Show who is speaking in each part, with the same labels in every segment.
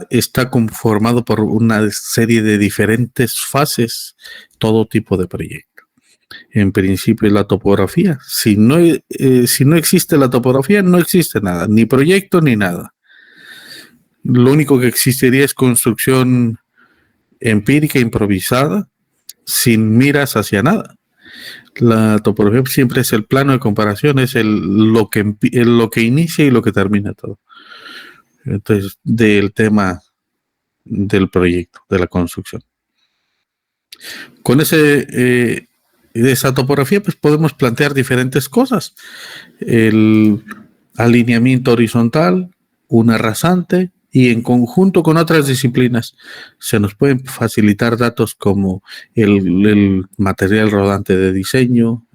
Speaker 1: está conformado por una serie de diferentes fases, todo tipo de proyecto. En principio, la topografía. Si no existe la topografía, no existe nada, ni proyecto ni nada. Lo único que existiría es construcción empírica, improvisada, sin miras hacia nada. La topografía siempre es el plano de comparación, es lo que inicia y lo que termina todo. Entonces, del tema del proyecto, de la construcción. Con esa topografía, pues podemos plantear diferentes cosas. El alineamiento horizontal, una rasante, y en conjunto con otras disciplinas se nos pueden facilitar datos como el material rodante de diseño,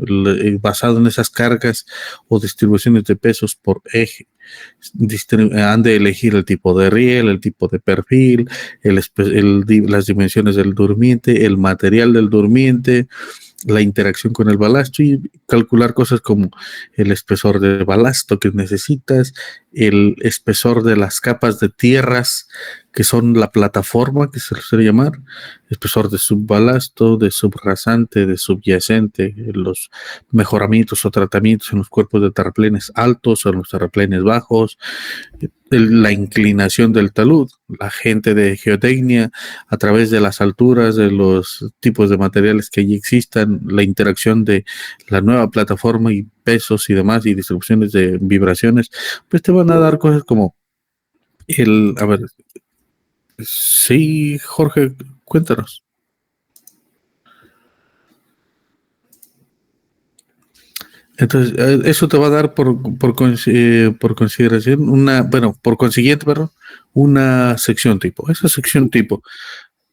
Speaker 1: basado en esas cargas o distribuciones de pesos por eje. Han de elegir el tipo de riel, el tipo de perfil, las dimensiones del durmiente, el material del durmiente, la interacción con el balasto, y calcular cosas como el espesor de balasto que necesitas, el espesor de las capas de tierras que son la plataforma, que se suele llamar, espesor de subbalasto, de subrasante, de subyacente, los mejoramientos o tratamientos en los cuerpos de terraplenes altos o en los terraplenes bajos, la inclinación del talud, la gente de geotecnia a través de las alturas, de los tipos de materiales que allí existan, la interacción de la nueva plataforma y pesos y demás, y distribuciones de vibraciones, pues te van a dar cosas como sí, Jorge, cuéntanos. Entonces, eso te va a dar por consideración por consiguiente, una sección tipo. Esa sección tipo,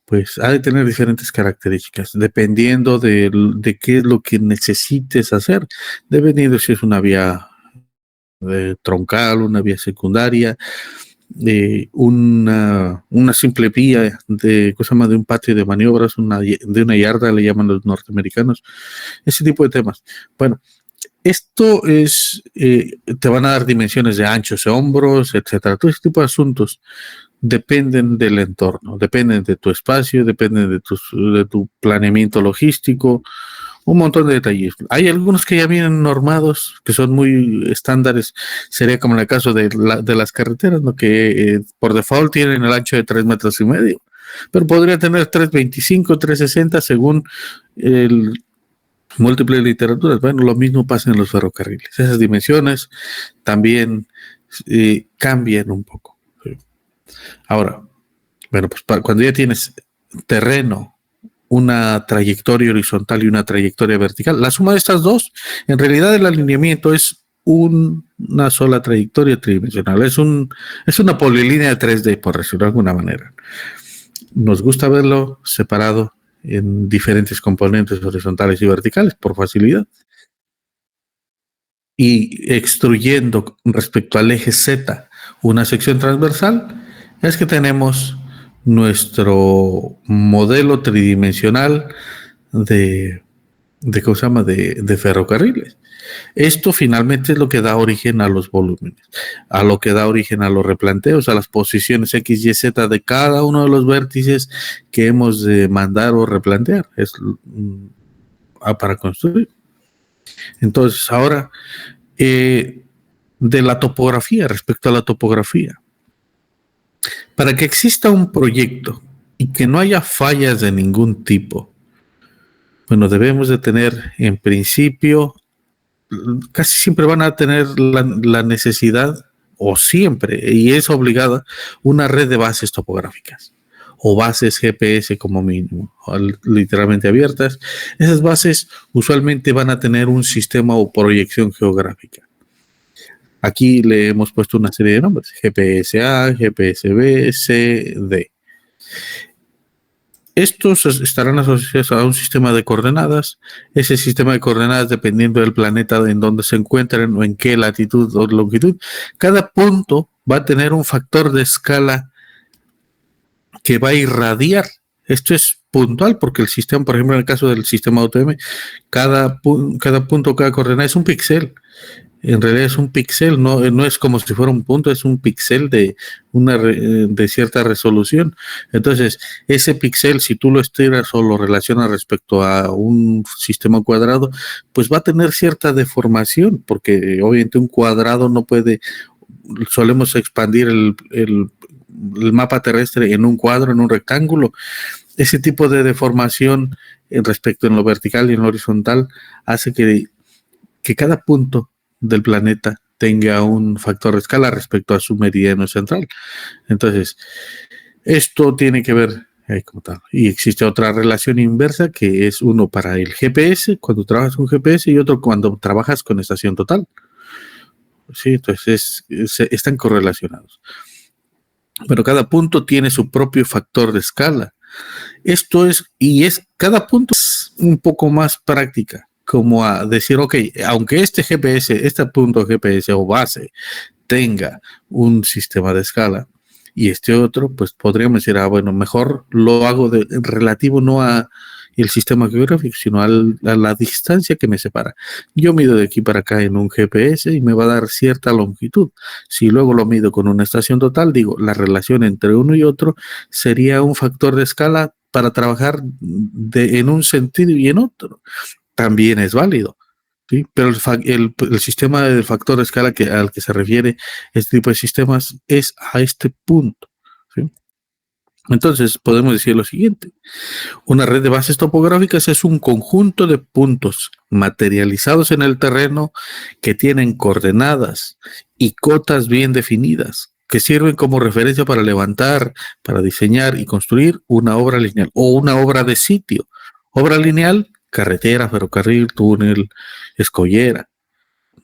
Speaker 1: pues, ha de tener diferentes características, dependiendo de qué es lo que necesites hacer, dependiendo si es una vía troncal, una vía secundaria, una simple vía de un patio de maniobras, de una yarda, le llaman los norteamericanos, ese tipo de temas. Bueno, esto te van a dar dimensiones de anchos de hombros, etcétera. Todo ese tipo de asuntos dependen del entorno, dependen de tu espacio, dependen de tu planeamiento logístico, un montón de detalles. Hay algunos que ya vienen normados, que son muy estándares. Sería como en el caso de las carreteras, ¿no? Que por default tienen el ancho de 3,5 metros, pero podría tener 3,25, 3,60 según el múltiples literaturas. Bueno, lo mismo pasa en los ferrocarriles. Esas dimensiones también cambian un poco. Ahora, bueno, pues cuando ya tienes terreno, una trayectoria horizontal y una trayectoria vertical, la suma de estas dos, en realidad el alineamiento es una sola trayectoria tridimensional, es una polilínea de 3D, por decirlo de alguna manera. Nos gusta verlo separado en diferentes componentes horizontales y verticales por facilidad, y extruyendo respecto al eje Z una sección transversal, es que tenemos nuestro modelo tridimensional de ferrocarriles. Esto finalmente es lo que da origen a los volúmenes, a lo que da origen a los replanteos, a las posiciones X, Y, Z de cada uno de los vértices que hemos de mandar o replantear. Es para construir. Entonces, ahora, de la topografía, respecto a la topografía. Para que exista un proyecto y que no haya fallas de ningún tipo, bueno, debemos de tener, en principio, casi siempre van a tener la necesidad, o siempre, y es obligada, una red de bases topográficas, o bases GPS como mínimo, literalmente abiertas. Esas bases usualmente van a tener un sistema o proyección geográfica. Aquí le hemos puesto una serie de nombres: GPS-A, GPS-B, C, D. Estos estarán asociados a un sistema de coordenadas. Ese sistema de coordenadas, dependiendo del planeta en donde se encuentren o en qué latitud o longitud, cada punto va a tener un factor de escala que va a irradiar. Esto es puntual porque el sistema, por ejemplo, en el caso del sistema UTM, cada punto, cada coordenada es un píxel. En realidad es un píxel, no es como si fuera un punto, es un píxel de cierta resolución. Entonces, ese píxel, si tú lo estiras o lo relacionas respecto a un sistema cuadrado, pues va a tener cierta deformación, porque obviamente un cuadrado no puede, solemos expandir el mapa terrestre en un cuadro, en un rectángulo. Ese tipo de deformación respecto en lo vertical y en lo horizontal hace que cada punto del planeta tenga un factor de escala respecto a su meridiano central. Entonces, esto tiene que ver como tal. Y existe otra relación inversa que es uno para el GPS, cuando trabajas con GPS, y otro cuando trabajas con estación total. Sí, entonces están correlacionados. Pero cada punto tiene su propio factor de escala. Esto cada punto es un poco más práctica, como a decir, ok, aunque este punto GPS o base tenga un sistema de escala y este otro, pues podríamos decir, bueno, mejor lo hago relativo no a el sistema geográfico, sino a la distancia que me separa. Yo mido de aquí para acá en un GPS y me va a dar cierta longitud. Si luego lo mido con una estación total, digo, la relación entre uno y otro sería un factor de escala para trabajar en un sentido y en otro. También es válido. ¿Sí? Pero el sistema del factor de escala al que se refiere este tipo de sistemas es a este punto. ¿Sí? Entonces, podemos decir lo siguiente. Una red de bases topográficas es un conjunto de puntos materializados en el terreno que tienen coordenadas y cotas bien definidas, que sirven como referencia para levantar, para diseñar y construir una obra lineal o una obra de sitio. Obra lineal, carretera, ferrocarril, túnel, escollera,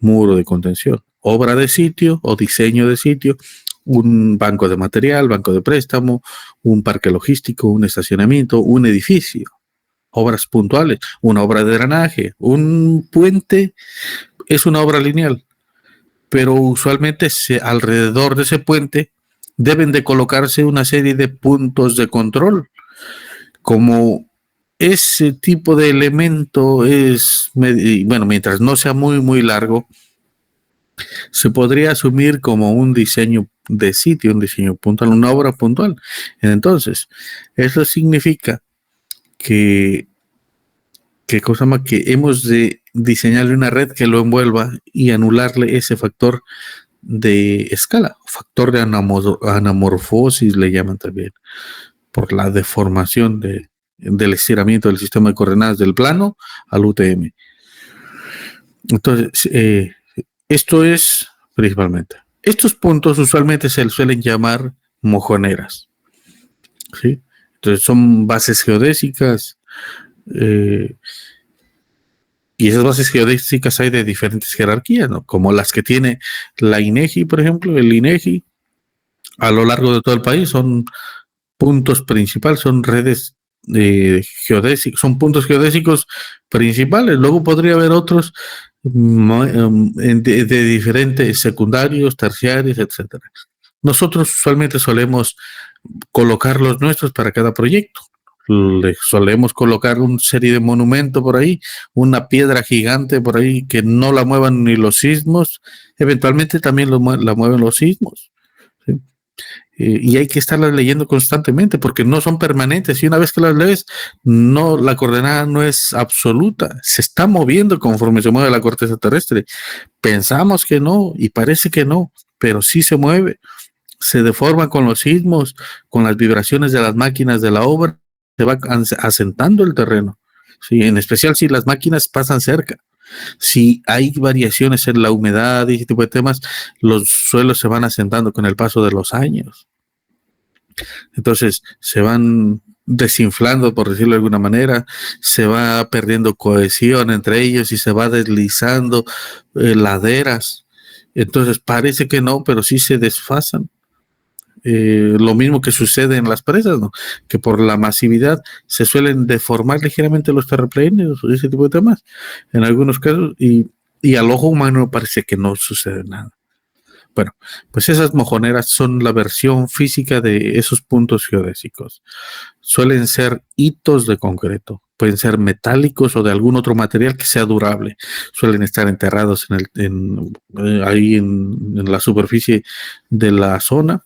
Speaker 1: muro de contención. Obra de sitio o diseño de sitio, un banco de material, banco de préstamo, un parque logístico, un estacionamiento, un edificio. Obras puntuales, una obra de drenaje, un puente es una obra lineal, pero usualmente alrededor de ese puente deben de colocarse una serie de puntos de control. Como ese tipo de elemento bueno, mientras no sea muy, muy largo, se podría asumir como un diseño de sitio, un diseño puntual, una obra puntual. Entonces, eso significa que hemos de diseñarle una red que lo envuelva y anularle ese factor de escala, factor de anamorfosis le llaman también, por la deformación del estiramiento del sistema de coordenadas del plano al UTM. Entonces, esto es principalmente. Estos puntos usualmente se suelen llamar mojoneras. ¿Sí? Entonces son bases geodésicas y esas bases geodésicas hay de diferentes jerarquías, ¿no? Como las que tiene la INEGI, por ejemplo, el INEGI a lo largo de todo el país son puntos principales, son redes geodésicas, son puntos geodésicos principales. Luego podría haber otros de diferentes secundarios, terciarios, etcétera. Nosotros usualmente solemos colocar los nuestros para cada proyecto. Le solemos colocar una serie de monumentos por ahí, una piedra gigante por ahí que no la muevan ni los sismos, eventualmente también la mueven los sismos. ¿Sí? Y hay que estarlas leyendo constantemente porque no son permanentes y una vez que las lees, la coordenada no es absoluta, se está moviendo conforme se mueve la corteza terrestre. Pensamos que no y parece que no, pero sí se mueve, se deforma con los sismos, con las vibraciones de las máquinas de la obra, se va asentando el terreno, ¿sí? En especial si las máquinas pasan cerca. Si hay variaciones en la humedad y ese tipo de temas, los suelos se van asentando con el paso de los años. Entonces se van desinflando, por decirlo de alguna manera, se va perdiendo cohesión entre ellos y se va deslizando laderas. Entonces parece que no, pero sí se desfasan. Lo mismo que sucede en las presas, ¿no? Que por la masividad se suelen deformar ligeramente los terraplenes o ese tipo de temas en algunos casos y al ojo humano parece que no sucede nada. Bueno, pues esas mojoneras son la versión física de esos puntos geodésicos. Suelen ser hitos de concreto, pueden ser metálicos o de algún otro material que sea durable. Suelen estar enterrados ahí en la superficie de la zona.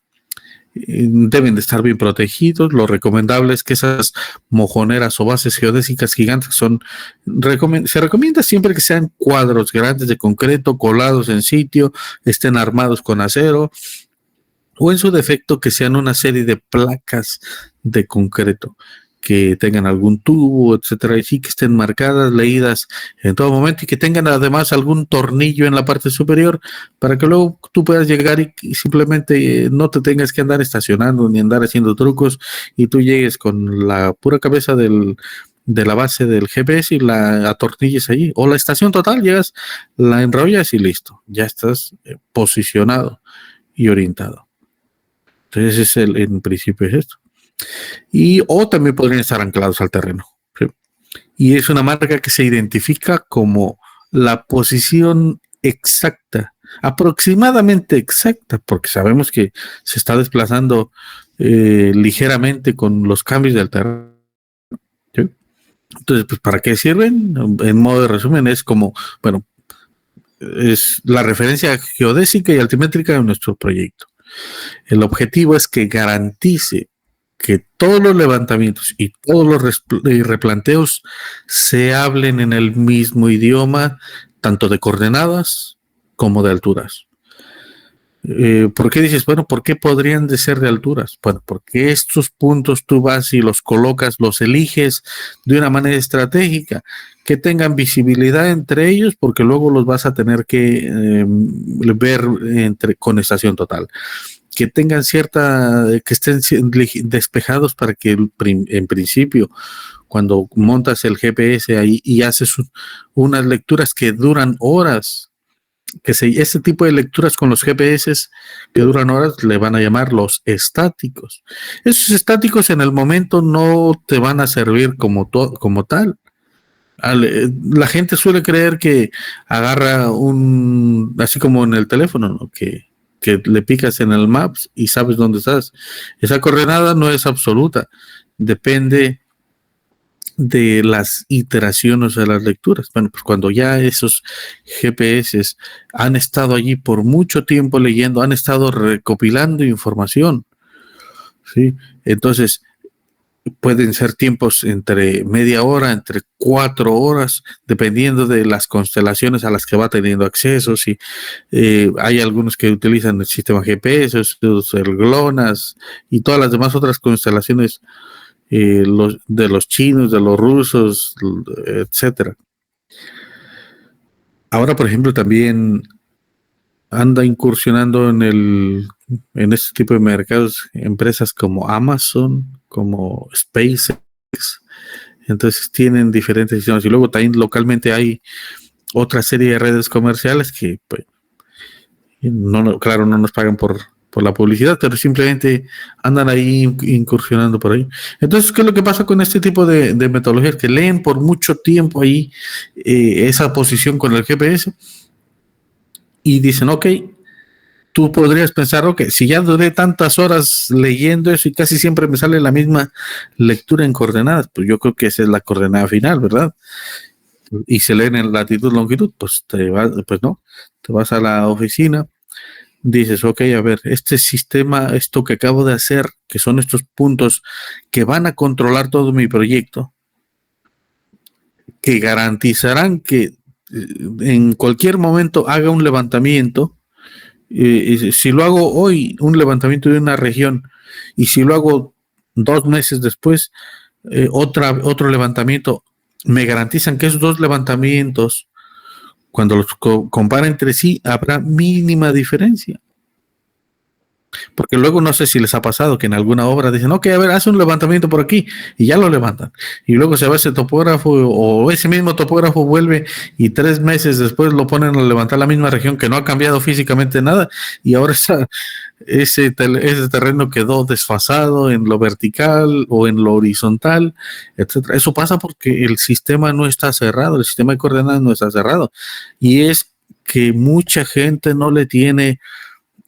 Speaker 1: Deben de estar bien protegidos. Lo recomendable es que esas mojoneras o bases geodésicas gigantes se recomienda siempre que sean cuadros grandes de concreto, colados en sitio, estén armados con acero, o en su defecto que sean una serie de placas de concreto que tengan algún tubo, etcétera, y sí que estén marcadas, leídas en todo momento, y que tengan además algún tornillo en la parte superior para que luego tú puedas llegar y simplemente no te tengas que andar estacionando ni andar haciendo trucos, y tú llegues con la pura cabeza de la base del GPS y la atornilles allí, o la estación total, llegas, la enrollas y listo, ya estás posicionado y orientado. Entonces en principio es esto. O también podrían estar anclados al terreno, ¿sí? Y es una marca que se identifica como la posición exacta, aproximadamente exacta, porque sabemos que se está desplazando ligeramente con los cambios del terreno, ¿sí? Entonces, pues, ¿para qué sirven? En modo de resumen, es como, bueno, es la referencia geodésica y altimétrica de nuestro proyecto. El objetivo es que garantice que todos los levantamientos y todos los replanteos se hablen en el mismo idioma, tanto de coordenadas como de alturas. ¿Por qué dices, bueno, por qué podrían de ser de alturas? Bueno, porque estos puntos tú vas y los colocas, los eliges de una manera estratégica, que tengan visibilidad entre ellos, porque luego los vas a tener que ver con estación total. Que tengan que estén despejados para que en principio, cuando montas el GPS ahí y haces unas lecturas que duran horas, ese tipo de lecturas con los GPS que duran horas le van a llamar los estáticos. Esos estáticos en el momento no te van a servir como tal. La gente suele creer que agarra así como en el teléfono, ¿no? Que le picas en el Maps y sabes dónde estás. Esa coordenada no es absoluta, depende de las iteraciones de las lecturas. Bueno, pues cuando ya esos GPS han estado allí por mucho tiempo leyendo, han estado recopilando información, ¿sí? Entonces, pueden ser tiempos entre media hora, entre 4 horas, dependiendo de las constelaciones a las que va teniendo acceso. Si hay algunos que utilizan el sistema GPS, el GLONASS y todas las demás otras constelaciones de los chinos, de los rusos, etcétera. Ahora, por ejemplo, también anda incursionando en este tipo de mercados empresas como Amazon, como SpaceX. Entonces tienen diferentes sistemas, y luego también localmente hay otra serie de redes comerciales que, pues, claro, no nos pagan por la publicidad, pero simplemente andan ahí incursionando por ahí. Entonces, ¿qué es lo que pasa con este tipo de metodologías? Que leen por mucho tiempo ahí esa posición con el GPS y dicen, ok, tú podrías pensar, ok, si ya duré tantas horas leyendo eso y casi siempre me sale la misma lectura en coordenadas, pues yo creo que esa es la coordenada final, ¿verdad? Y se leen en latitud, longitud, pues pues no, te vas a la oficina, dices, ok, a ver, este sistema, esto que acabo de hacer, que son estos puntos que van a controlar todo mi proyecto, que garantizarán que en cualquier momento haga un levantamiento. Si lo hago hoy, un levantamiento de una región, y si lo hago 2 meses después, otro levantamiento, me garantizan que esos 2 levantamientos, cuando los compara entre sí, habrá mínima diferencia. Porque luego no sé si les ha pasado que en alguna obra dicen, ok, a ver, haz un levantamiento por aquí, y ya lo levantan. Y luego se va ese topógrafo, o ese mismo topógrafo vuelve, y 3 meses después lo ponen a levantar la misma región que no ha cambiado físicamente nada, y ahora ese terreno quedó desfasado en lo vertical o en lo horizontal, etcétera. Eso pasa porque el sistema no está cerrado, el sistema de coordenadas no está cerrado. Y es que mucha gente no le tiene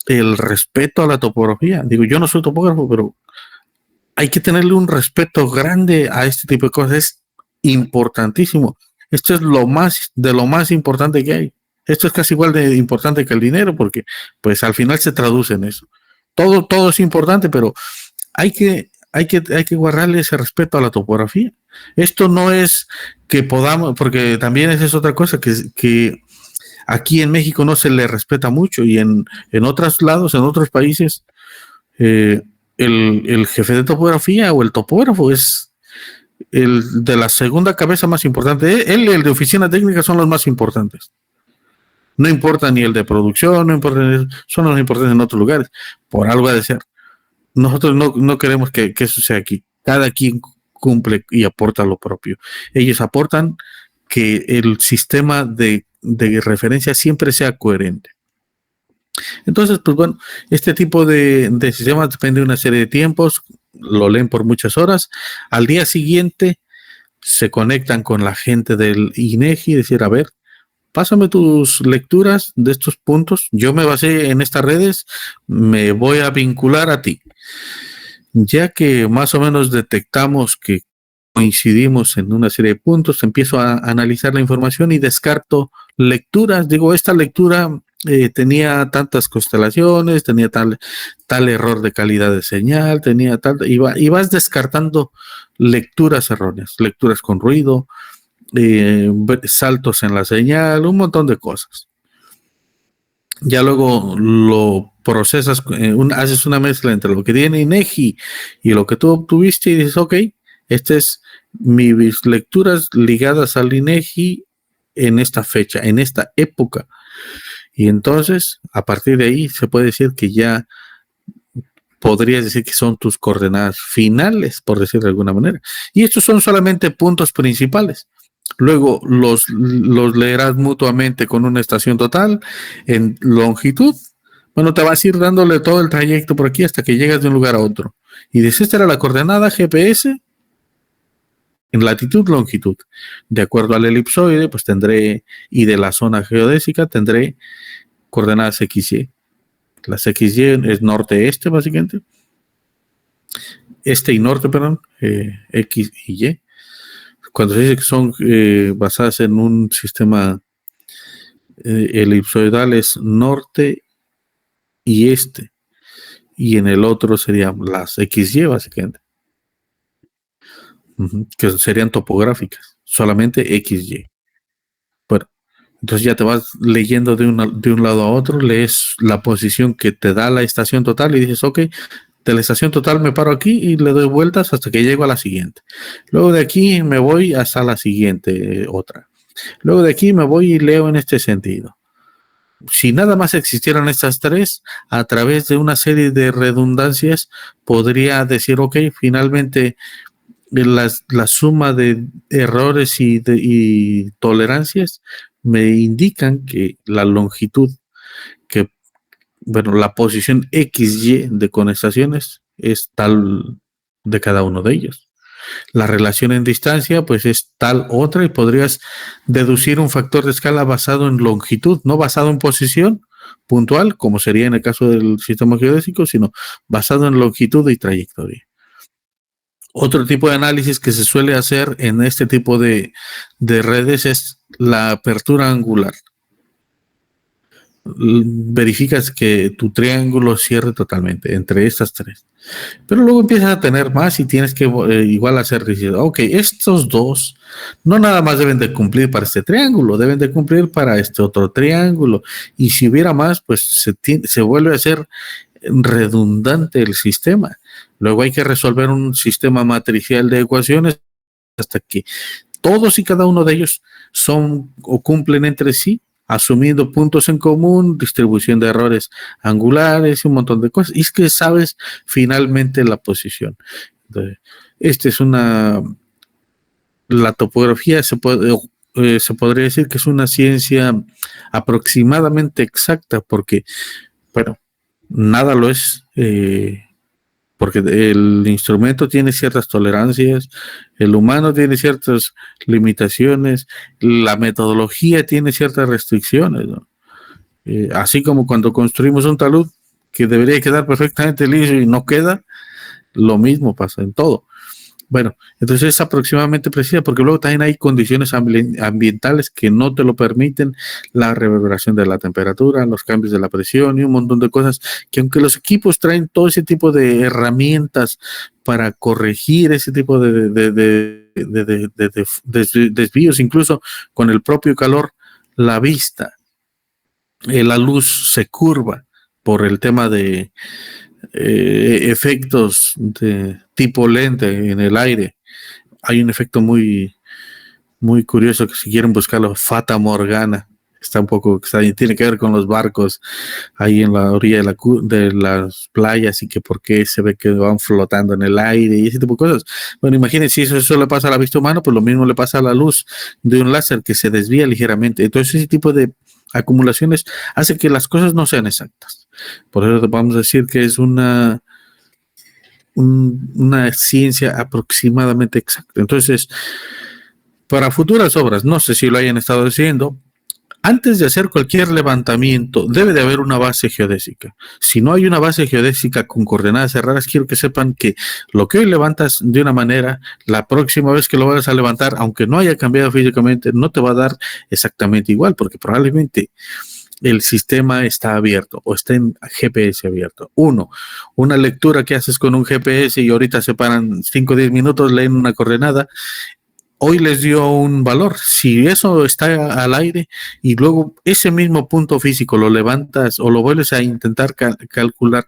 Speaker 1: el respeto a la topografía. Digo, yo no soy topógrafo, pero hay que tenerle un respeto grande a este tipo de cosas. Es importantísimo. Esto es lo más importante que hay. Esto es casi igual de importante que el dinero, porque pues al final se traduce en eso. Todo es importante, pero hay que guardarle ese respeto a la topografía. Esto no es que podamos, porque también esa es otra cosa, que aquí en México no se le respeta mucho y en otros lados, en otros países, el jefe de topografía o el topógrafo es el de la segunda cabeza más importante. Él y el de oficina técnica son los más importantes. No importa ni el de producción, no importa, son los importantes en otros lugares. Por algo ha de ser. Nosotros no queremos que eso sea aquí. Cada quien cumple y aporta lo propio. Ellos aportan que el sistema de referencia siempre sea coherente. Entonces, pues bueno, este tipo de sistemas depende de una serie de tiempos, lo leen por muchas horas. Al día siguiente se conectan con la gente del INEGI y decir, a ver, pásame tus lecturas de estos puntos. Yo me basé en estas redes, me voy a vincular a ti. Ya que más o menos detectamos que coincidimos en una serie de puntos, empiezo a analizar la información y descarto lecturas. Digo, esta lectura tenía tantas constelaciones, tenía tal error de calidad de señal, tenía tal, y vas descartando lecturas erróneas, lecturas con ruido, saltos en la señal, un montón de cosas. Ya luego lo procesas, haces una mezcla entre lo que tiene INEGI y lo que tú obtuviste y dices, ok, esta es mis lecturas ligadas al INEGI en esta fecha, en esta época. Y entonces, a partir de ahí, se puede decir que ya podrías decir que son tus coordenadas finales, por decir de alguna manera. Y estos son solamente puntos principales. Luego los leerás mutuamente con una estación total en longitud. Bueno, te vas a ir dándole todo el trayecto por aquí hasta que llegas de un lugar a otro. Y dices, esta era la coordenada GPS en latitud, longitud. De acuerdo al elipsoide, pues tendré, y de la zona geodésica, tendré coordenadas XY. Las XY es norte-este, básicamente. Este y norte, perdón. X y Y. Cuando se dice que son basadas en un sistema elipsoidal es norte y este, y en el otro serían las XY básicamente, que serían topográficas, solamente XY. Bueno, entonces ya te vas leyendo de un lado a otro, lees la posición que te da la estación total y dices, ok, de la estación total me paro aquí y le doy vueltas hasta que llego a la siguiente. Luego de aquí me voy hasta la siguiente otra. Luego de aquí me voy y leo en este sentido. Si nada más existieran estas tres, a través de una serie de redundancias, podría decir, ok, finalmente la suma de errores y tolerancias me indican que la longitud, la posición XY de condensaciones es tal de cada uno de ellos. La relación en distancia, pues es tal otra, y podrías deducir un factor de escala basado en longitud, no basado en posición puntual, como sería en el caso del sistema geodésico, sino basado en longitud y trayectoria. Otro tipo de análisis que se suele hacer en este tipo de redes es la apertura angular. Verificas que tu triángulo cierre totalmente entre estas tres. Pero luego empiezas a tener más y tienes que igual hacer, ok, estos dos no nada más deben de cumplir para este triángulo, deben de cumplir para este otro triángulo. Y si hubiera más, pues se vuelve a hacer redundante el sistema. Luego hay que resolver un sistema matricial de ecuaciones hasta que todos y cada uno de ellos son o cumplen entre sí, asumiendo puntos en común, distribución de errores angulares y un montón de cosas. Y es que sabes finalmente la posición. Entonces, la topografía se podría decir que es una ciencia aproximadamente exacta, porque, bueno, nada lo es, porque el instrumento tiene ciertas tolerancias, el humano tiene ciertas limitaciones, la metodología tiene ciertas restricciones, ¿no? Así como cuando construimos un talud que debería quedar perfectamente liso y no queda, lo mismo pasa en todo. Bueno, entonces es aproximadamente precisa porque luego también hay condiciones ambientales que no te lo permiten, la reverberación de la temperatura, los cambios de la presión y un montón de cosas que aunque los equipos traen todo ese tipo de herramientas para corregir ese tipo de desvíos, incluso con el propio calor, la vista, la luz se curva por el tema de efectos de tipo lente en el aire. Hay un efecto muy, muy curioso que si quieren buscarlo, Fata Morgana, está un poco extraño, tiene que ver con los barcos ahí en la orilla de las playas y que por qué se ve que van flotando en el aire y ese tipo de cosas. Bueno, imagínense, si eso le pasa a la vista humana, pues lo mismo le pasa a la luz de un láser que se desvía ligeramente. Entonces ese tipo de acumulaciones hace que las cosas no sean exactas. Por eso vamos a decir que es una ciencia aproximadamente exacta. Entonces, para futuras obras, no sé si lo hayan estado diciendo, antes de hacer cualquier levantamiento, debe de haber una base geodésica. Si no hay una base geodésica con coordenadas cerradas, quiero que sepan que lo que hoy levantas de una manera, la próxima vez que lo vayas a levantar, aunque no haya cambiado físicamente, no te va a dar exactamente igual, porque probablemente el sistema está abierto o está en GPS abierto. Una lectura que haces con un GPS y ahorita se paran 5 o 10 minutos, leen una coordenada, hoy les dio un valor. Si eso está al aire y luego ese mismo punto físico lo levantas o lo vuelves a intentar calcular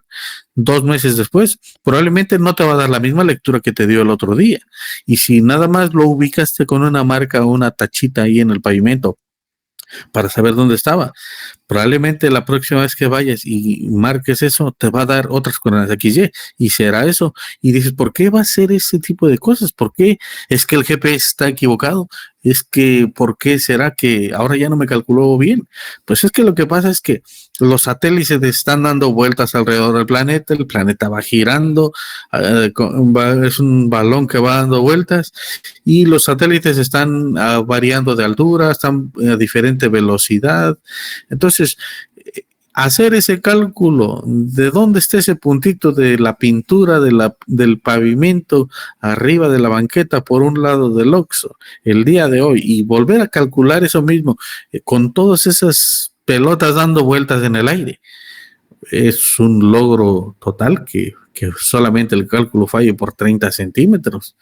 Speaker 1: 2 meses después, probablemente no te va a dar la misma lectura que te dio el otro día. Y si nada más lo ubicaste con una marca o una tachita ahí en el pavimento para saber dónde estaba, probablemente la próxima vez que vayas y marques eso, te va a dar otras coordenadas XY y será eso. Y dices, ¿por qué va a ser ese tipo de cosas? ¿Por qué es que el GPS está equivocado? Es que, ¿por qué será que ahora ya no me calculó bien? Pues es que lo que pasa es que los satélites están dando vueltas alrededor del planeta, el planeta va girando, es un balón que va dando vueltas y los satélites están variando de altura, están a diferente velocidad. Entonces, hacer ese cálculo de dónde está ese puntito de la pintura del pavimento arriba de la banqueta por un lado del Oxxo el día de hoy y volver a calcular eso mismo con todas esas pelotas dando vueltas en el aire, es un logro total que solamente el cálculo falle por 30 centímetros.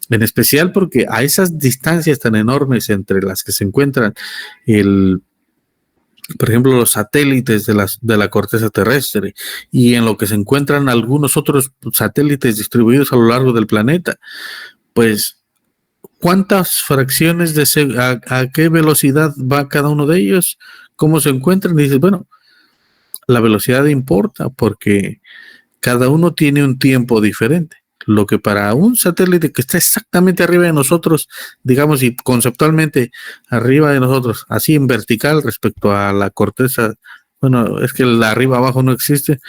Speaker 1: En especial porque a esas distancias tan enormes entre las que se encuentran por ejemplo, los satélites de la corteza terrestre y en lo que se encuentran algunos otros satélites distribuidos a lo largo del planeta, pues, ¿cuántas fracciones a qué velocidad va cada uno de ellos? ¿Cómo se encuentran? Y dices, bueno, la velocidad importa porque cada uno tiene un tiempo diferente. Lo que para un satélite que está exactamente arriba de nosotros, digamos, y conceptualmente arriba de nosotros, así en vertical respecto a la corteza, bueno, es que la arriba abajo no existe,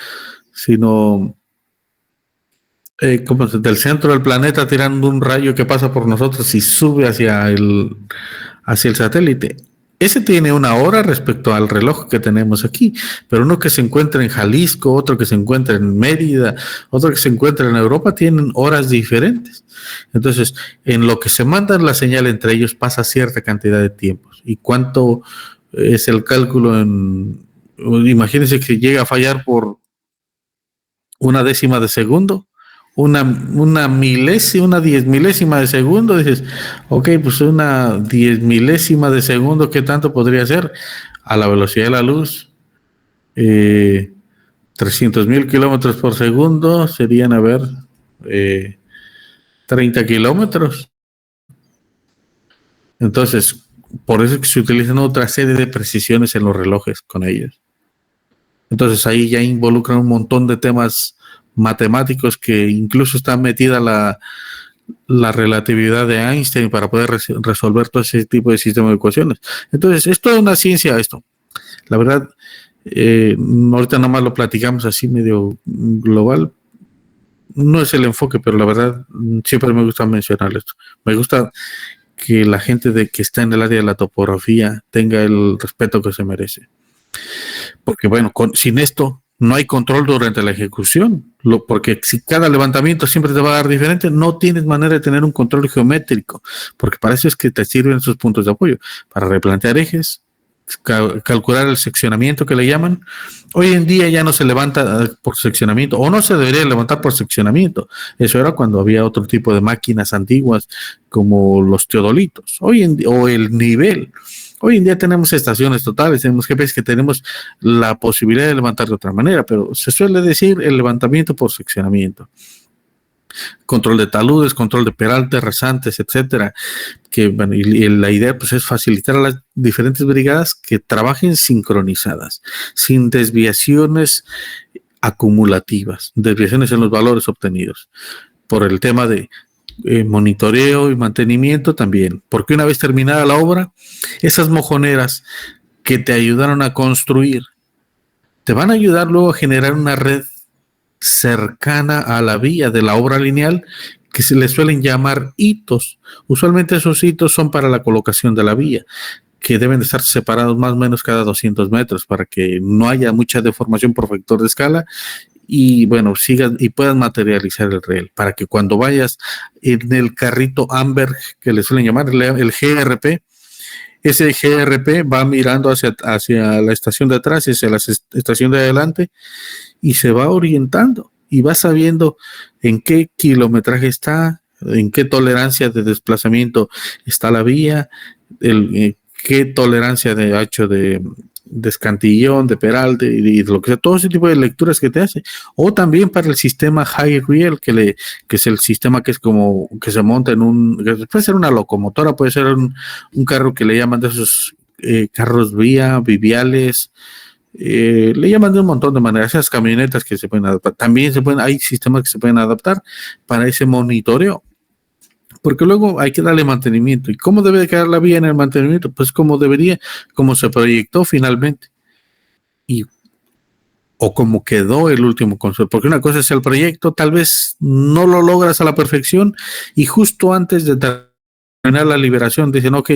Speaker 1: sino como del centro del planeta tirando un rayo que pasa por nosotros y sube hacia el satélite. Ese tiene una hora respecto al reloj que tenemos aquí, pero uno que se encuentra en Jalisco, otro que se encuentra en Mérida, otro que se encuentra en Europa, tienen horas diferentes. Entonces, en lo que se manda la señal entre ellos pasa cierta cantidad de tiempos. ¿Y cuánto es el cálculo imagínense que llega a fallar por una décima de segundo? Una milésima, una 10 milésima de segundo, dices, ok, pues una 10 milésima de segundo, ¿qué tanto podría ser? A la velocidad de la luz, 300,000 kilómetros por segundo serían, 30 kilómetros. Entonces, por eso es que se utilizan otra serie de precisiones en los relojes con ellos. Entonces ahí ya involucran un montón de temas matemáticos que incluso está metida la relatividad de Einstein para poder resolver todo ese tipo de sistema de ecuaciones. Entonces, es toda una ciencia esto. La verdad, ahorita nada más lo platicamos así medio global. No es el enfoque, pero la verdad siempre me gusta mencionar esto. Me gusta que la gente que está en el área de la topografía tenga el respeto que se merece. Porque bueno, sin esto no hay control durante la ejecución, porque si cada levantamiento siempre te va a dar diferente, no tienes manera de tener un control geométrico, porque para eso es que te sirven esos puntos de apoyo, para replantear ejes, calcular el seccionamiento que le llaman. Hoy en día ya no se levanta por seccionamiento, o no se debería levantar por seccionamiento. Eso era cuando había otro tipo de máquinas antiguas, como los teodolitos, hoy en día, o el nivel. Hoy en día tenemos estaciones totales, tenemos jefes que tenemos la posibilidad de levantar de otra manera, pero se suele decir el levantamiento por seccionamiento. Control de taludes, control de peraltes, rasantes, etcétera. Que, bueno, y la idea pues es facilitar a las diferentes brigadas que trabajen sincronizadas, sin desviaciones acumulativas, desviaciones en los valores obtenidos, por el tema de monitoreo y mantenimiento también, porque una vez terminada la obra, esas mojoneras que te ayudaron a construir te van a ayudar luego a generar una red cercana a la vía de la obra lineal, que se le suelen llamar hitos. Usualmente esos hitos son para la colocación de la vía, que deben de estar separados más o menos cada 200 metros para que no haya mucha deformación por factor de escala y bueno, sigas y puedas materializar el riel, para que cuando vayas en el carrito Amber, que le suelen llamar el GRP, ese GRP va mirando hacia la estación de atrás y hacia la estación de adelante y se va orientando y va sabiendo en qué kilometraje está, en qué tolerancia de desplazamiento está la vía, qué tolerancia de ancho de escantillón, de peralte y de lo que sea, todo ese tipo de lecturas que te hace. O también para el sistema High Reel, que es el sistema que es como que se monta puede ser una locomotora, puede ser un carro que le llaman de esos carros vía, viviales, le llaman de un montón de maneras, esas camionetas que se pueden adaptar. También hay sistemas que se pueden adaptar para ese monitoreo, porque luego hay que darle mantenimiento. ¿Y cómo debe de quedar la vía en el mantenimiento? Pues como debería, como se proyectó finalmente, o como quedó el último concepto, porque una cosa es el proyecto, tal vez no lo logras a la perfección, y justo antes de terminar la liberación dicen, ok,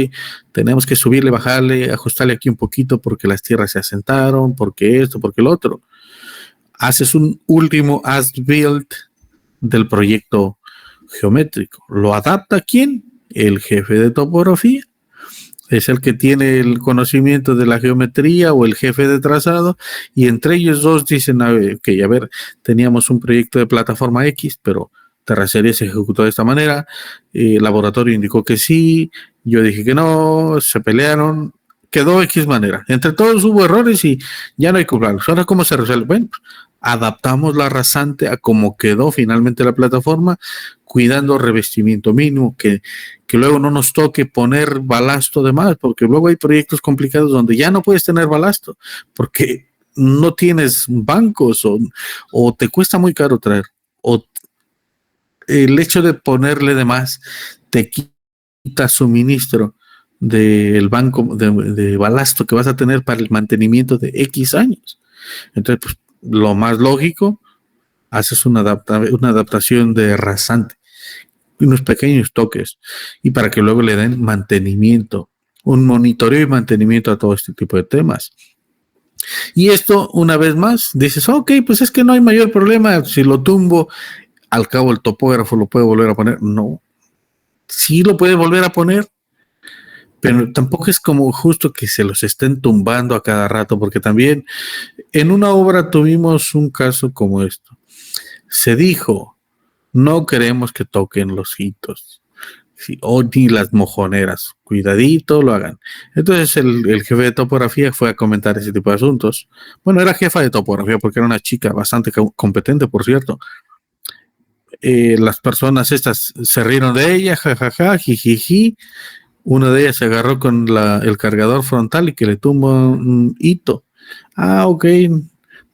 Speaker 1: tenemos que subirle, bajarle, ajustarle aquí un poquito porque las tierras se asentaron, porque esto, porque lo otro. Haces un último as-built del proyecto geométrico. ¿Lo adapta quién? El jefe de topografía. Es el que tiene el conocimiento de la geometría o el jefe de trazado, y entre ellos dos dicen, ok, a ver, teníamos un proyecto de plataforma X, pero terracería se ejecutó de esta manera, el laboratorio indicó que sí, yo dije que no, se pelearon, quedó X manera. Entre todos hubo errores y ya no hay que culparlos. Ahora, ¿cómo se resuelve? Bueno, adaptamos la rasante a cómo quedó finalmente la plataforma, cuidando revestimiento mínimo, que luego no nos toque poner balasto de más, porque luego hay proyectos complicados donde ya no puedes tener balasto, porque no tienes bancos o te cuesta muy caro traer, o el hecho de ponerle de más te quita suministro del banco de balasto que vas a tener para el mantenimiento de X años. Entonces, pues, lo más lógico, haces una adaptación de rasante, unos pequeños toques, y para que luego le den mantenimiento, un monitoreo y mantenimiento a todo este tipo de temas. Y esto, una vez más, dices, ok, pues es que no hay mayor problema, si lo tumbo, al cabo el topógrafo lo puede volver a poner. No, sí lo puede volver a poner, pero tampoco es como justo que se los estén tumbando a cada rato, porque también en una obra tuvimos un caso como esto. Se dijo, no queremos que toquen los hitos, ¿sí? O ni las mojoneras, cuidadito, lo hagan. Entonces el jefe de topografía fue a comentar ese tipo de asuntos. Bueno, era jefa de topografía porque era una chica bastante competente, por cierto. Las personas estas se rieron de ella, jajaja, jijiji. Una de ellas se agarró con el cargador frontal y que le tumba un hito. Ah, ok,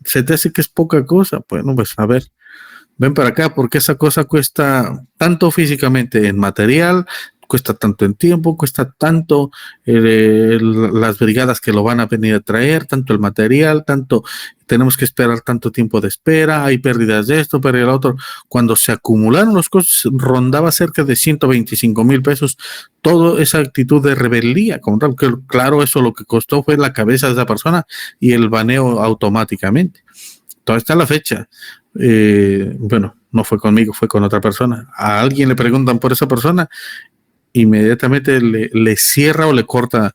Speaker 1: se te hace que es poca cosa. Bueno, pues a ver, ven para acá, porque esa cosa cuesta tanto físicamente en material, cuesta tanto en tiempo, cuesta tanto las brigadas que lo van a venir a traer, tanto el material, tanto tenemos que esperar tanto tiempo de espera, hay pérdidas de esto, pérdidas de lo otro. Cuando se acumularon los costos, rondaba cerca de 125,000 pesos, toda esa actitud de rebeldía, como tal, que claro, eso lo que costó fue la cabeza de esa persona y el baneo automáticamente. todavía está la fecha. Bueno, no fue conmigo, fue con otra persona. A alguien le preguntan por esa persona, inmediatamente le cierra o le corta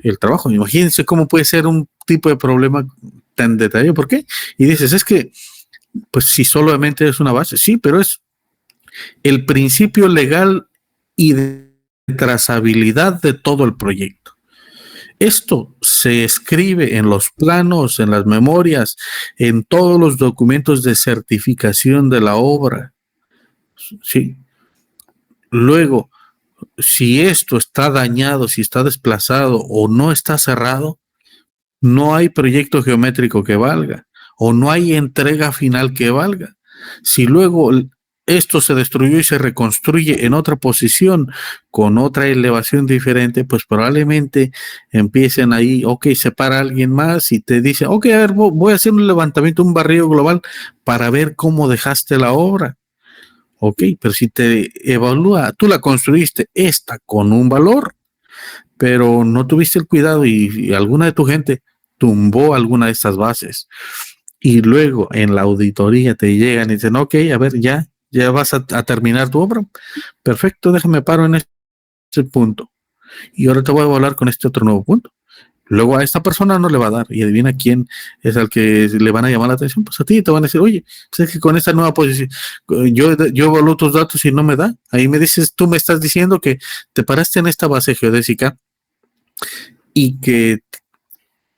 Speaker 1: el trabajo. Imagínense cómo puede ser un tipo de problema tan detallado. ¿Por qué? Y dices, es que, pues si solamente es una base, sí, pero es el principio legal y de trazabilidad de todo el proyecto. Esto se escribe en los planos, en las memorias, en todos los documentos de certificación de la obra. Sí. Luego, si esto está dañado, si está desplazado o no está cerrado, no hay proyecto geométrico que valga o no hay entrega final que valga. Si luego esto se destruyó y se reconstruye en otra posición con otra elevación diferente, pues probablemente empiecen ahí, ok, se para alguien más y te dice, ok, a ver, voy a hacer un levantamiento, un barrido global para ver cómo dejaste la obra. Ok, pero si te evalúa, tú la construiste esta con un valor, pero no tuviste el cuidado y alguna de tu gente tumbó alguna de estas bases y luego en la auditoría te llegan y dicen, ok, a ver, ya vas a terminar tu obra, perfecto, déjame paro en este punto y ahora te voy a evaluar con este otro nuevo punto. Luego a esta persona no le va a dar y adivina quién es al que le van a llamar la atención, pues a ti te van a decir, oye, pues es que con esta nueva posición yo evalúo tus datos y no me da. Ahí me dices, tú me estás diciendo que te paraste en esta base geodésica y que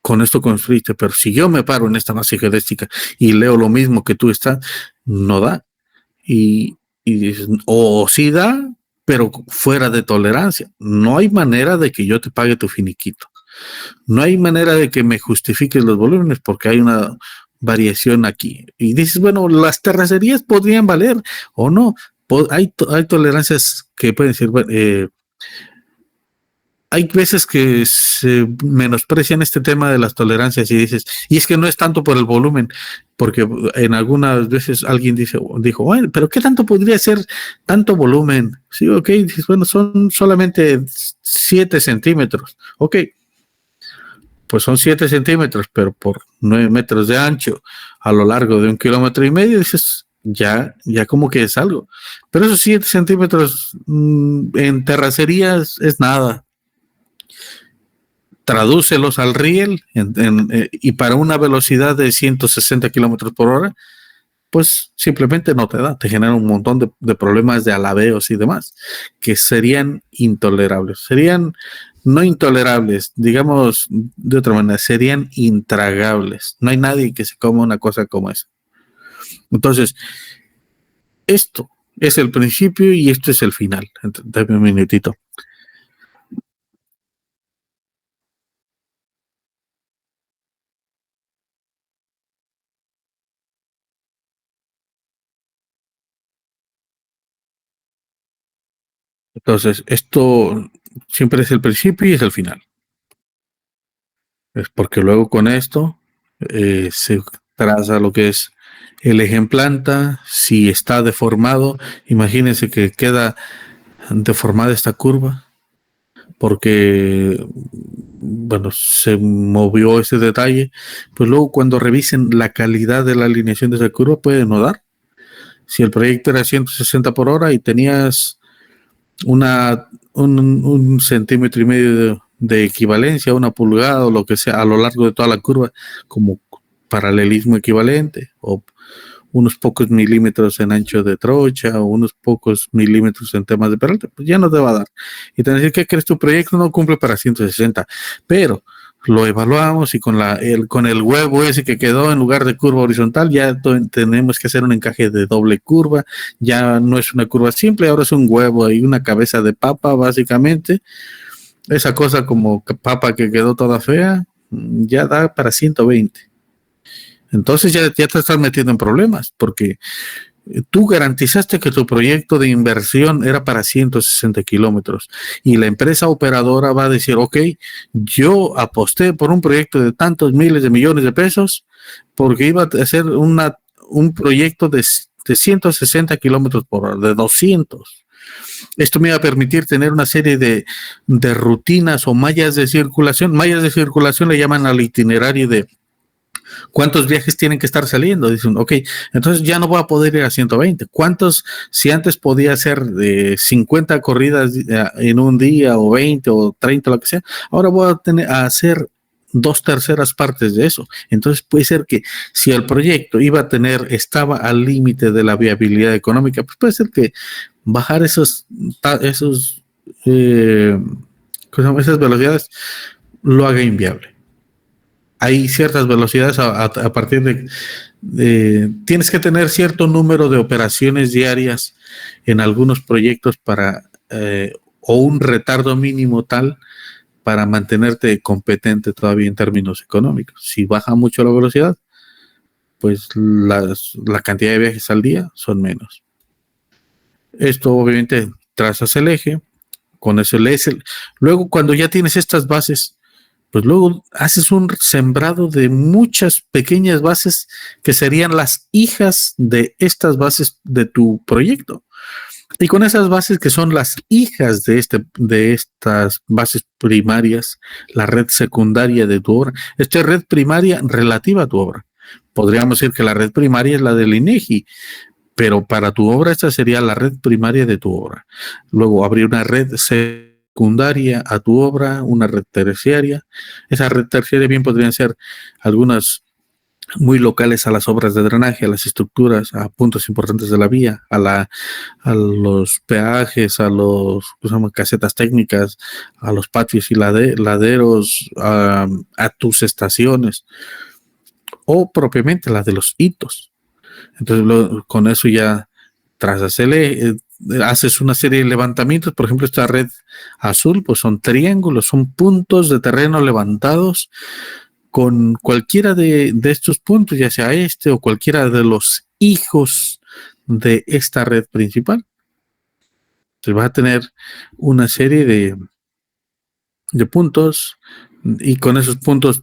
Speaker 1: con esto construiste, pero si yo me paro en esta base geodésica y leo lo mismo que tú estás, no da. Y dices, o sí da, pero fuera de tolerancia. No hay manera de que yo te pague tu finiquito. No hay manera de que me justifiques los volúmenes porque hay una variación aquí. Y dices, bueno, las terracerías podrían valer o no. Hay tolerancias que pueden ser, hay veces que se menosprecian este tema de las tolerancias y dices, y es que no es tanto por el volumen, porque en algunas veces alguien dijo, bueno, pero ¿qué tanto podría ser tanto volumen? Sí, ok, dices, bueno, son solamente 7 centímetros. Ok, pues son 7 centímetros, pero por 9 metros de ancho a lo largo de 1,5 kilómetros, dices, ya como que es algo. Pero esos 7 centímetros en terracerías es nada. Tradúcelos al riel y para una velocidad de 160 kilómetros por hora, pues simplemente no te da, te genera un montón de problemas de alabeos y demás, que serían intolerables, serían no intolerables, digamos de otra manera, serían intragables. No hay nadie que se coma una cosa como esa. Entonces, esto es el principio y esto es el final. Dame un minutito. Entonces, esto siempre es el principio y es el final. Es porque luego con esto se traza lo que es el eje en planta. Si está deformado, imagínense que queda deformada esta curva porque, bueno, se movió ese detalle. Pues luego cuando revisen la calidad de la alineación de esa curva puede no dar. Si el proyecto era 160 por hora y tenías un centímetro y medio de equivalencia, una pulgada o lo que sea a lo largo de toda la curva como paralelismo equivalente o unos pocos milímetros en ancho de trocha o unos pocos milímetros en temas de peralte, pues ya no te va a dar. Y te van a decir, ¿qué crees? Tu proyecto no cumple para 160, pero lo evaluamos y con el huevo ese que quedó en lugar de curva horizontal, ya tenemos que hacer un encaje de doble curva, ya no es una curva simple, ahora es un huevo y una cabeza de papa, básicamente. Esa cosa como papa que quedó toda fea, ya da para 120. Entonces ya te estás metiendo en problemas, porque tú garantizaste que tu proyecto de inversión era para 160 kilómetros y la empresa operadora va a decir, ok, yo aposté por un proyecto de tantos miles de millones de pesos porque iba a hacer un proyecto de 160 kilómetros por hora, de 200. Esto me iba a permitir tener una serie de rutinas o mallas de circulación. Mallas de circulación le llaman al itinerario de ¿Cuántos viajes tienen que estar saliendo? Dicen, ok, entonces ya no voy a poder ir a 120. ¿Cuántos, si antes podía hacer 50 corridas en un día o 20 o 30, lo que sea, ahora voy a tener a hacer 2/3 de eso? Entonces puede ser que si el proyecto estaba al límite de la viabilidad económica, pues puede ser que bajar esas velocidades lo haga inviable. Hay ciertas velocidades a partir tienes que tener cierto número de operaciones diarias en algunos proyectos o un retardo mínimo tal para mantenerte competente todavía en términos económicos. Si baja mucho la velocidad, pues la cantidad de viajes al día son menos. Esto obviamente trazas el eje, con eso luego cuando ya tienes estas bases, pues luego haces un sembrado de muchas pequeñas bases que serían las hijas de estas bases de tu proyecto. Y con esas bases que son las hijas de estas bases primarias, la red secundaria de tu obra, esta es red primaria relativa a tu obra. Podríamos decir que la red primaria es la del INEGI, pero para tu obra esta sería la red primaria de tu obra. Luego habría una red secundaria a tu obra, una red terciaria. Esa red terciaria bien podrían ser algunas muy locales a las obras de drenaje, a las estructuras, a puntos importantes de la vía, a los peajes, a los casetas técnicas, a los patios y laderos, a tus estaciones, o propiamente la de los hitos. Entonces con eso ya trazas haces una serie de levantamientos. Por ejemplo, esta red azul pues son triángulos, son puntos de terreno levantados con cualquiera de estos puntos, ya sea este o cualquiera de los hijos de esta red principal. Entonces vas a tener una serie de puntos y con esos puntos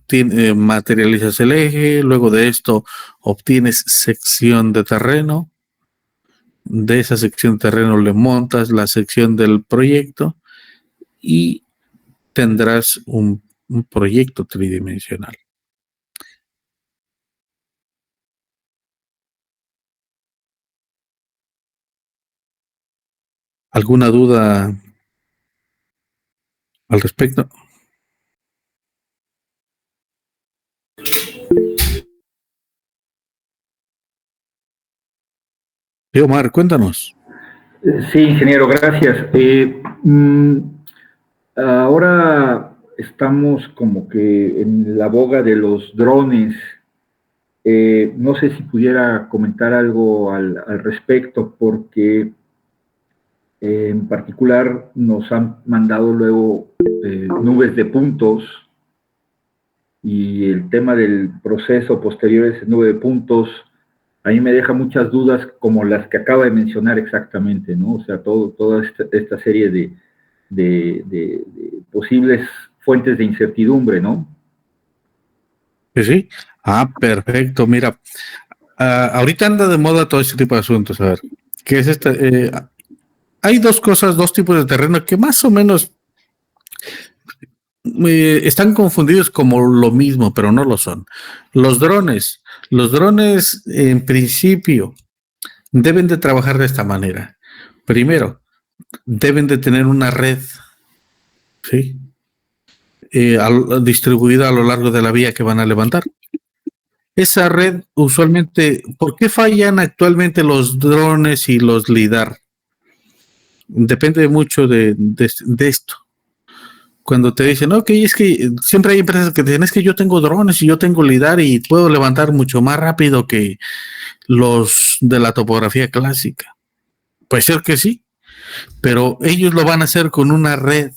Speaker 1: materializas el eje. Luego de esto obtienes sección de terreno. De esa sección de terreno le montas la sección del proyecto y tendrás un proyecto tridimensional. ¿Alguna duda al respecto? Sí, Omar, cuéntanos.
Speaker 2: Sí, ingeniero, gracias. Ahora estamos como que en la boga de los drones. No sé si pudiera comentar algo al respecto, porque en particular nos han mandado luego nubes de puntos, y el tema del proceso posterior a esa nube de puntos a mí me deja muchas dudas, como las que acaba de mencionar exactamente, ¿no? O sea, toda esta serie de posibles fuentes de incertidumbre, ¿no?
Speaker 1: Sí. Perfecto. Mira, ahorita anda de moda todo este tipo de asuntos. A ver, ¿qué es hay dos tipos de terreno que más o menos están confundidos como lo mismo, pero no lo son. Los drones en principio deben de trabajar de esta manera. Primero, deben de tener una red, ¿sí? Distribuida a lo largo de la vía que van a levantar. Esa red usualmente, ¿por qué fallan actualmente los drones y los LIDAR? Depende mucho de esto. Cuando te dicen, ok, es que siempre hay empresas que te dicen, es que yo tengo drones y yo tengo LIDAR y puedo levantar mucho más rápido que los de la topografía clásica. Puede ser que sí, pero ellos lo van a hacer con una red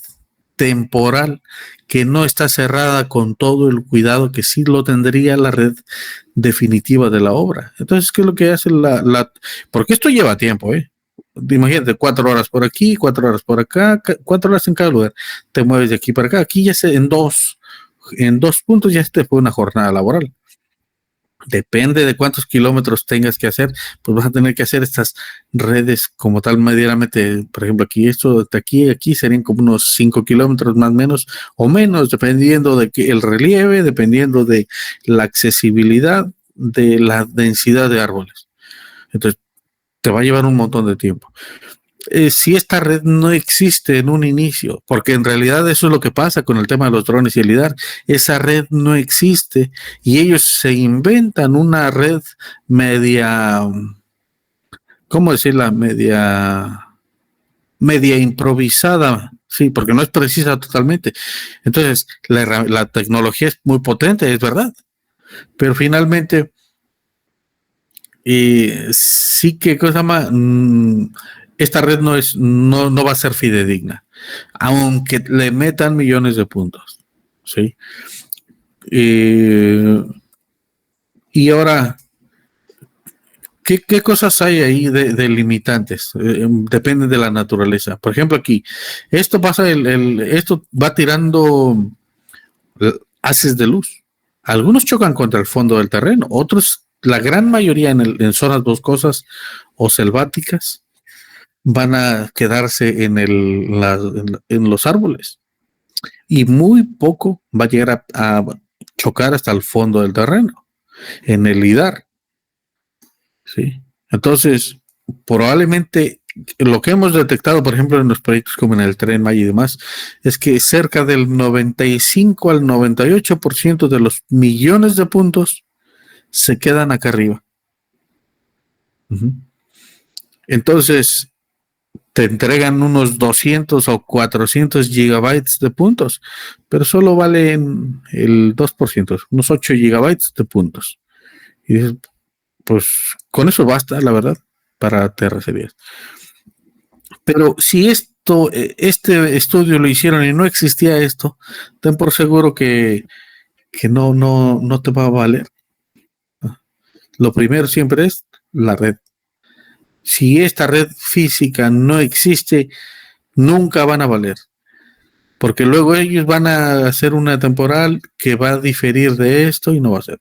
Speaker 1: temporal que no está cerrada con todo el cuidado que sí lo tendría la red definitiva de la obra. Entonces, ¿qué es lo que hace porque esto lleva tiempo, imagínate, 4 horas por aquí, 4 horas por acá, 4 horas en cada lugar, te mueves de aquí para acá, aquí ya en dos puntos ya te fue una jornada laboral. Depende de cuántos kilómetros tengas que hacer, pues vas a tener que hacer estas redes como tal medianamente. Por ejemplo, aquí esto de aquí serían como unos 5 kilómetros más o menos, dependiendo de el relieve, dependiendo de la accesibilidad, de la densidad de árboles. Entonces, te va a llevar un montón de tiempo. Si esta red no existe en un inicio, porque en realidad eso es lo que pasa con el tema de los drones y el LIDAR, esa red no existe y ellos se inventan una red media, ¿cómo decirla? Media improvisada, sí, porque no es precisa totalmente. Entonces, la tecnología es muy potente, es verdad, pero finalmente, sí que cosa más... esta red no va a ser fidedigna, aunque le metan millones de puntos, ¿sí? Y ahora, ¿qué cosas hay ahí de limitantes? Depende de la naturaleza. Por ejemplo, aquí, esto pasa, esto va tirando haces de luz. Algunos chocan contra el fondo del terreno, otros, la gran mayoría en zonas boscosas o selváticas, van a quedarse en los árboles y muy poco va a llegar a chocar hasta el fondo del terreno, en el LIDAR, ¿sí? Entonces, probablemente lo que hemos detectado, por ejemplo, en los proyectos como en el Tren Maya y demás, es que cerca del 95 al 98% de los millones de puntos se quedan acá arriba. Entonces, te entregan unos 200 o 400 gigabytes de puntos, pero solo valen el 2%, unos 8 gigabytes de puntos. Y dices, pues con eso basta, la verdad, para terracerías. Pero si este estudio lo hicieron y no existía esto, ten por seguro que no te va a valer. Lo primero siempre es la red. Si esta red física no existe, nunca van a valer, porque luego ellos van a hacer una temporal que va a diferir de esto y no va a ser.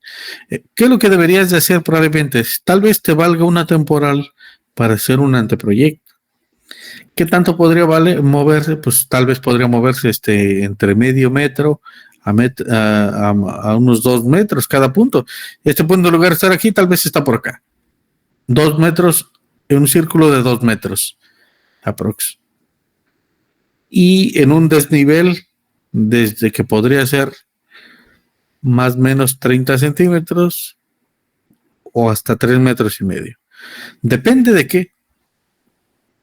Speaker 1: ¿Qué es lo que deberías de hacer probablemente? Tal vez te valga una temporal para hacer un anteproyecto. ¿Qué tanto podría moverse? Pues tal vez podría moverse entre medio metro a unos 2 metros cada punto. Este punto, en lugar de estar aquí, tal vez está por acá. 2 metros en un círculo de 2 metros aprox. Y en un desnivel, desde que podría ser más o menos 30 centímetros o hasta 3 metros y medio. Depende de qué.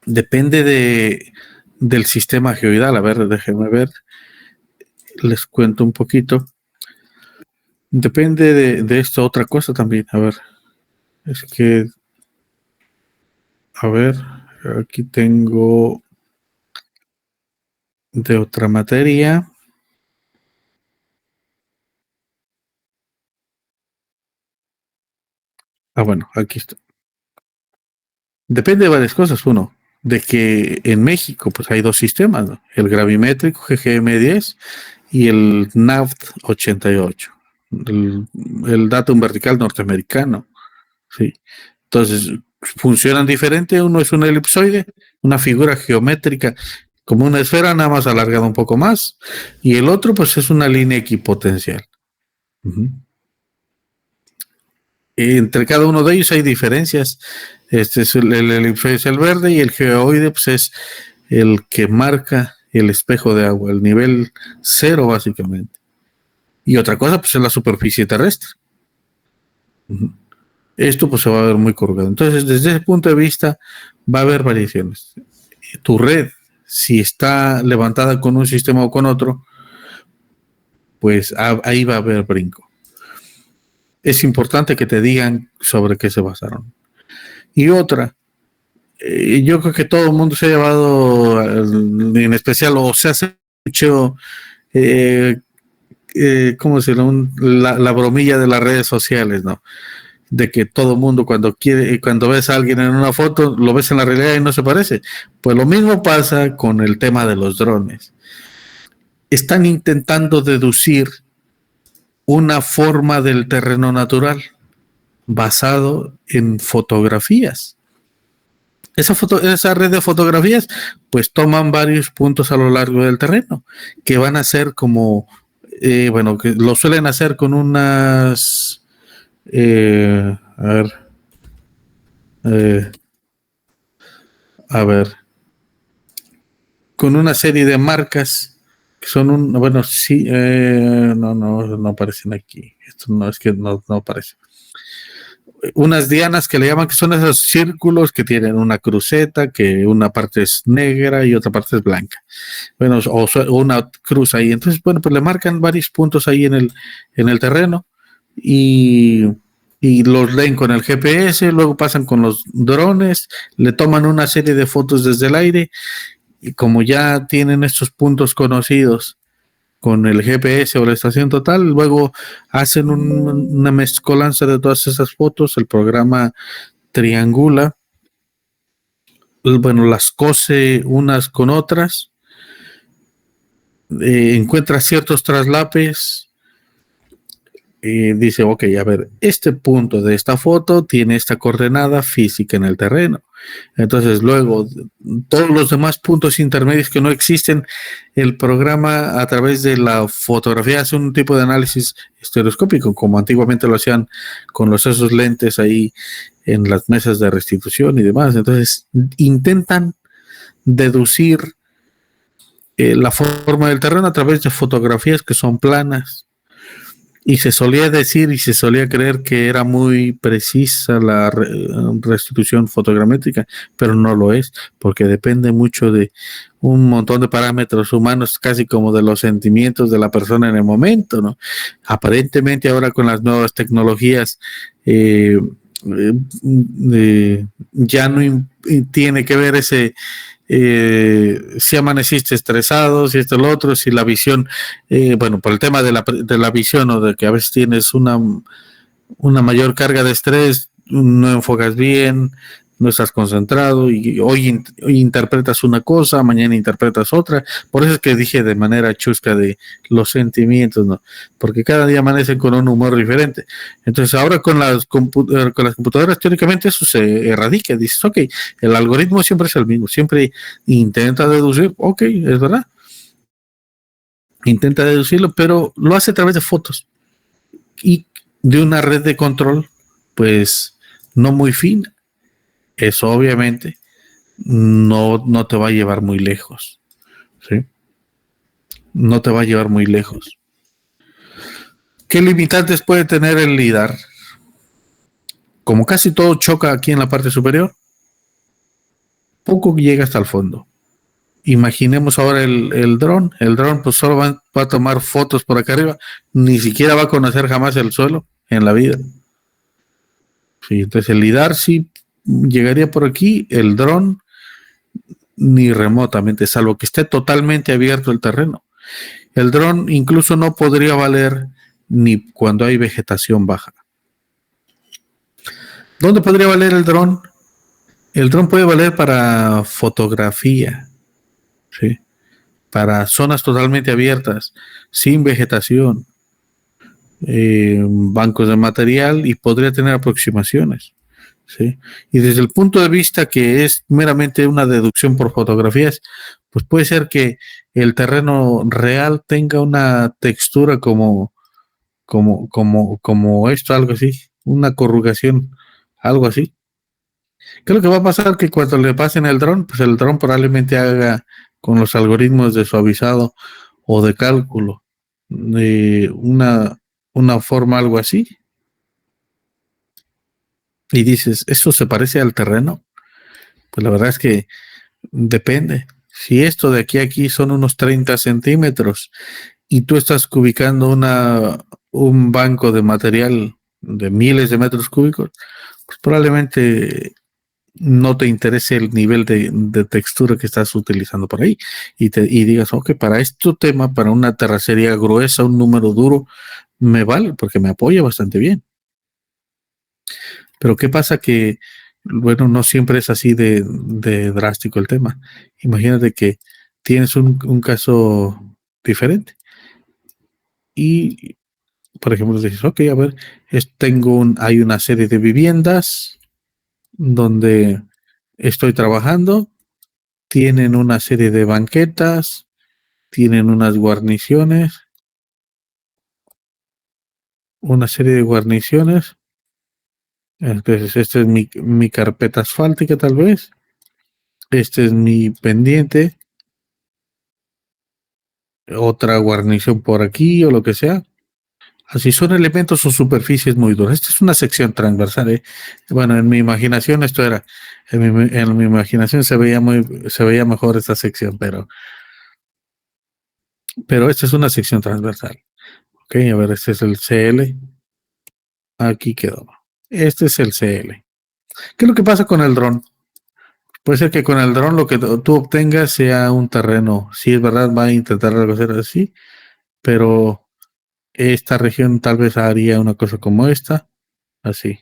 Speaker 1: Depende del sistema geoidal. A ver, déjenme ver. Les cuento un poquito. Depende de esto, otra cosa también. A ver, es que, a ver, aquí tengo de otra materia. Bueno, aquí está. Depende de varias cosas. Uno, de que en México pues hay dos sistemas, ¿no? El gravimétrico GGM10 y el NAVT 88, el datum vertical norteamericano, ¿sí? Entonces, funcionan diferente. Uno es un elipsoide, una figura geométrica como una esfera nada más alargada un poco más, y el otro pues es una línea equipotencial. Entre cada uno de ellos hay diferencias. Este es el elipsoide es el verde y el geoide pues es el que marca el espejo de agua, el nivel 0 básicamente. Y otra cosa pues es la superficie terrestre. Esto pues se va a ver muy curvado. Entonces, desde ese punto de vista va a haber variaciones. Tu red, si está levantada con un sistema o con otro, pues ahí va a haber brinco. Es importante que te digan sobre qué se basaron. Y otra, yo creo que todo el mundo se ha llevado, en especial, o se ha hecho, ¿cómo se llama? La bromilla de las redes sociales, ¿no? De que todo el mundo cuando ves a alguien en una foto, lo ves en la realidad y no se parece. Pues lo mismo pasa con el tema de los drones. Están intentando deducir una forma del terreno natural. basado en fotografías. Esa red de fotografías, pues toman varios puntos a lo largo del terreno, que van a ser como, bueno, que lo suelen hacer con unas, eh, a ver, con una serie de marcas que son bueno, sí, no aparecen aquí. Esto no es que no aparece. Unas dianas que le llaman, que son esos círculos que tienen una cruceta, que una parte es negra y otra parte es blanca. Bueno, o una cruz ahí. Entonces, bueno, pues le marcan varios puntos ahí en el terreno y los leen con el GPS, luego pasan con los drones, le toman una serie de fotos desde el aire y como ya tienen estos puntos conocidos con el GPS o la estación total, luego hacen una mezcolanza de todas esas fotos, el programa triangula, bueno, las cose unas con otras, encuentra ciertos traslapes, dice, ok, a ver, este punto de esta foto tiene esta coordenada física en el terreno. Entonces, luego, todos los demás puntos intermedios que no existen, el programa a través de la fotografía hace un tipo de análisis estereoscópico, como antiguamente lo hacían con esos lentes ahí en las mesas de restitución y demás. Entonces, intentan deducir la forma del terreno a través de fotografías que son planas. Y se solía decir y se solía creer que era muy precisa la restitución fotogramétrica, pero no lo es, porque depende mucho de un montón de parámetros humanos, casi como de los sentimientos de la persona en el momento, ¿no? Aparentemente ahora con las nuevas tecnologías ya no tiene que ver ese si amaneciste estresado, si esto lo otro, si la visión, bueno, por el tema de la visión o de que a veces tienes una mayor carga de estrés, no enfocas bien, no estás concentrado y hoy interpretas una cosa, mañana interpretas otra. Por eso es que dije de manera chusca de los sentimientos, ¿no? Porque cada día amanecen con un humor diferente. Entonces ahora con las computadoras teóricamente eso se erradica. Dices, ok, el algoritmo siempre es el mismo, siempre intenta deducir, ok, es verdad. Intenta deducirlo, pero lo hace a través de fotos y de una red de control, pues no muy fina. Eso obviamente no te va a llevar muy lejos, ¿sí? No te va a llevar muy lejos. ¿Qué limitantes puede tener el LIDAR? Como casi todo choca aquí en la parte superior, poco llega hasta el fondo. Imaginemos ahora el dron. El dron pues solo va a tomar fotos por acá arriba, ni siquiera va a conocer jamás el suelo en la vida. Sí, entonces el LIDAR sí llegaría por aquí, el dron ni remotamente, salvo que esté totalmente abierto el terreno. El dron incluso no podría valer ni cuando hay vegetación baja. ¿Dónde podría valer el dron? El dron puede valer para fotografía, ¿sí? Para zonas totalmente abiertas, sin vegetación, bancos de material y podría tener aproximaciones. ¿Sí? Y desde el punto de vista que es meramente una deducción por fotografías, pues puede ser que el terreno real tenga una textura como esto, algo así, una corrugación, algo así. ¿Qué es lo que va a pasar? Que cuando le pasen el dron, pues el dron probablemente haga con los algoritmos de suavizado o de cálculo de una forma algo así. Y dices, ¿eso se parece al terreno? Pues la verdad es que depende. Si esto de aquí a aquí son unos 30 centímetros y tú estás ubicando un banco de material de miles de metros cúbicos, pues probablemente no te interese el nivel de textura que estás utilizando por ahí y digas, ok, para este tema, para una terracería gruesa, un número duro, me vale porque me apoya bastante bien. Pero ¿qué pasa? Que, bueno, no siempre es así de drástico el tema. Imagínate que tienes un caso diferente y por ejemplo, dices, ok, a ver, hay una serie de viviendas donde estoy trabajando, tienen una serie de banquetas, tienen una serie de guarniciones. Entonces, esta es mi carpeta asfáltica, tal vez. Este es mi pendiente. Otra guarnición por aquí o lo que sea. Así son elementos o superficies muy duras. Esta es una sección transversal, ¿eh? Bueno, en mi imaginación esto era, en mi imaginación se veía mejor esta sección, pero esta es una sección transversal. Ok, a ver, este es el CL. Aquí quedó. Este es el CL. ¿Qué es lo que pasa con el dron? Puede ser que con el dron lo que tú obtengas sea un terreno. Sí, es verdad, va a intentar algo hacer así, pero esta región tal vez haría una cosa como esta, así.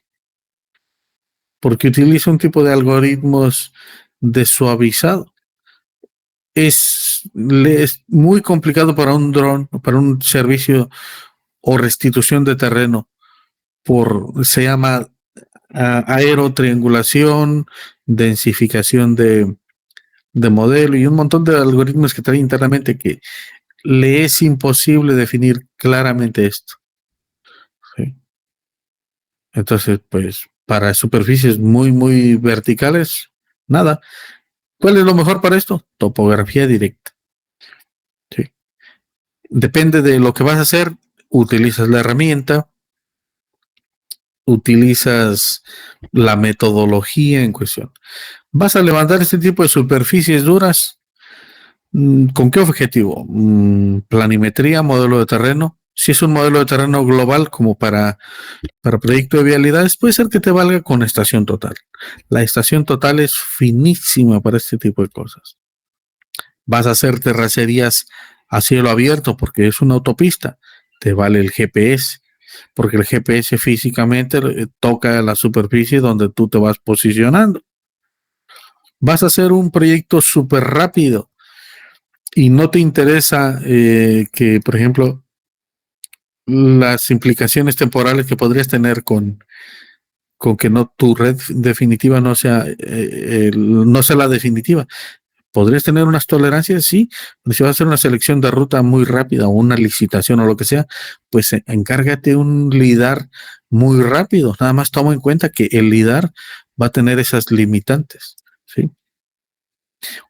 Speaker 1: Porque utiliza un tipo de algoritmos de suavizado. Es muy complicado para un dron, para un servicio o restitución de terreno, se llama aerotriangulación, densificación de modelo y un montón de algoritmos que trae internamente que le es imposible definir claramente esto. ¿Sí? Entonces, pues, para superficies muy, muy verticales, nada. ¿Cuál es lo mejor para esto? Topografía directa. ¿Sí? Depende de lo que vas a hacer, utilizas la herramienta, utilizas la metodología en cuestión. ¿Vas a levantar este tipo de superficies duras? ¿Con qué objetivo? Planimetría, modelo de terreno. Si es un modelo de terreno global como para proyecto de vialidades, puede ser que te valga con estación total. La estación total es finísima para este tipo de cosas. Vas a hacer terracerías a cielo abierto porque es una autopista. Te vale el GPS, porque el GPS físicamente toca la superficie donde tú te vas posicionando. Vas a hacer un proyecto súper rápido y no te interesa que, por ejemplo, las implicaciones temporales que podrías tener con que no tu red definitiva no sea la definitiva. ¿Podrías tener unas tolerancias? Sí, pero si vas a hacer una selección de ruta muy rápida o una licitación o lo que sea, pues encárgate un lidar muy rápido. Nada más toma en cuenta que el lidar va a tener esas limitantes, ¿sí?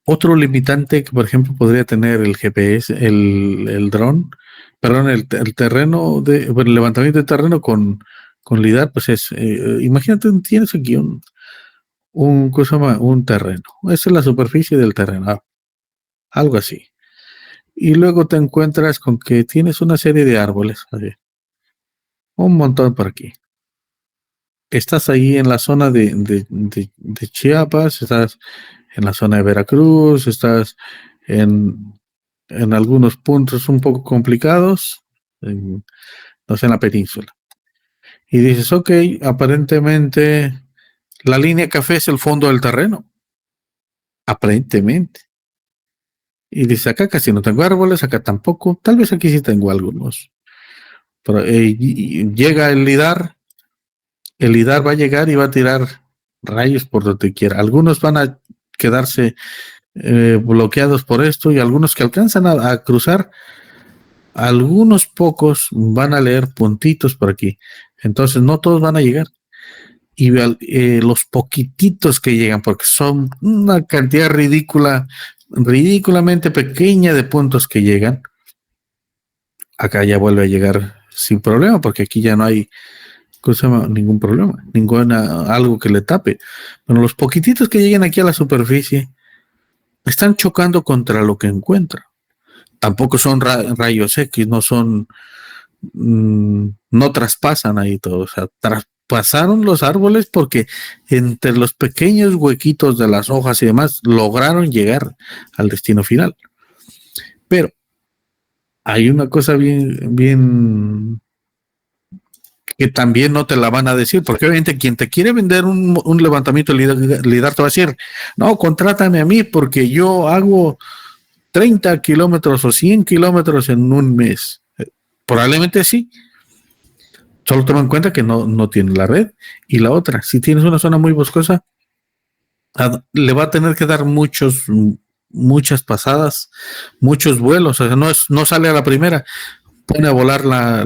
Speaker 1: Otro limitante que, por ejemplo, podría tener el GPS, el dron, perdón, el terreno, el levantamiento de terreno con lidar, pues es, imagínate, tienes aquí un terreno. Esa es la superficie del terreno, algo así. Y luego te encuentras con que tienes una serie de árboles, así, un montón por aquí. Estás ahí en la zona de Chiapas, estás en la zona de Veracruz, estás en algunos puntos un poco complicados, no sé, en la península. Y dices, ok, aparentemente la línea café es el fondo del terreno. Aparentemente. Y dice, acá casi no tengo árboles, acá tampoco, tal vez aquí sí tengo algunos. Pero llega el lidar va a llegar y va a tirar rayos por donde quiera. Algunos van a quedarse bloqueados por esto y algunos que alcanzan a cruzar, algunos pocos van a leer puntitos por aquí. Entonces no todos van a llegar. Y los poquititos que llegan, porque son una cantidad ridículamente pequeña de puntos que llegan, acá ya vuelve a llegar sin problema, porque aquí ya no hay ningún problema, algo que le tape. Bueno, los poquititos que lleguen aquí a la superficie están chocando contra lo que encuentran. Tampoco son rayos X, no son, no traspasan ahí todo, o sea, traspasaron los árboles porque entre los pequeños huequitos de las hojas y demás lograron llegar al destino final. Pero hay una cosa bien que también no te la van a decir, porque obviamente quien te quiere vender un levantamiento lidar te va a decir, no, contrátame a mí porque yo hago 30 kilómetros o 100 kilómetros en un mes. Probablemente sí, Solo toma en cuenta que no tiene la red. Y la otra, si tienes una zona muy boscosa, le va a tener que dar muchas pasadas, muchos vuelos. O sea, no sale a la primera. Pone a volar la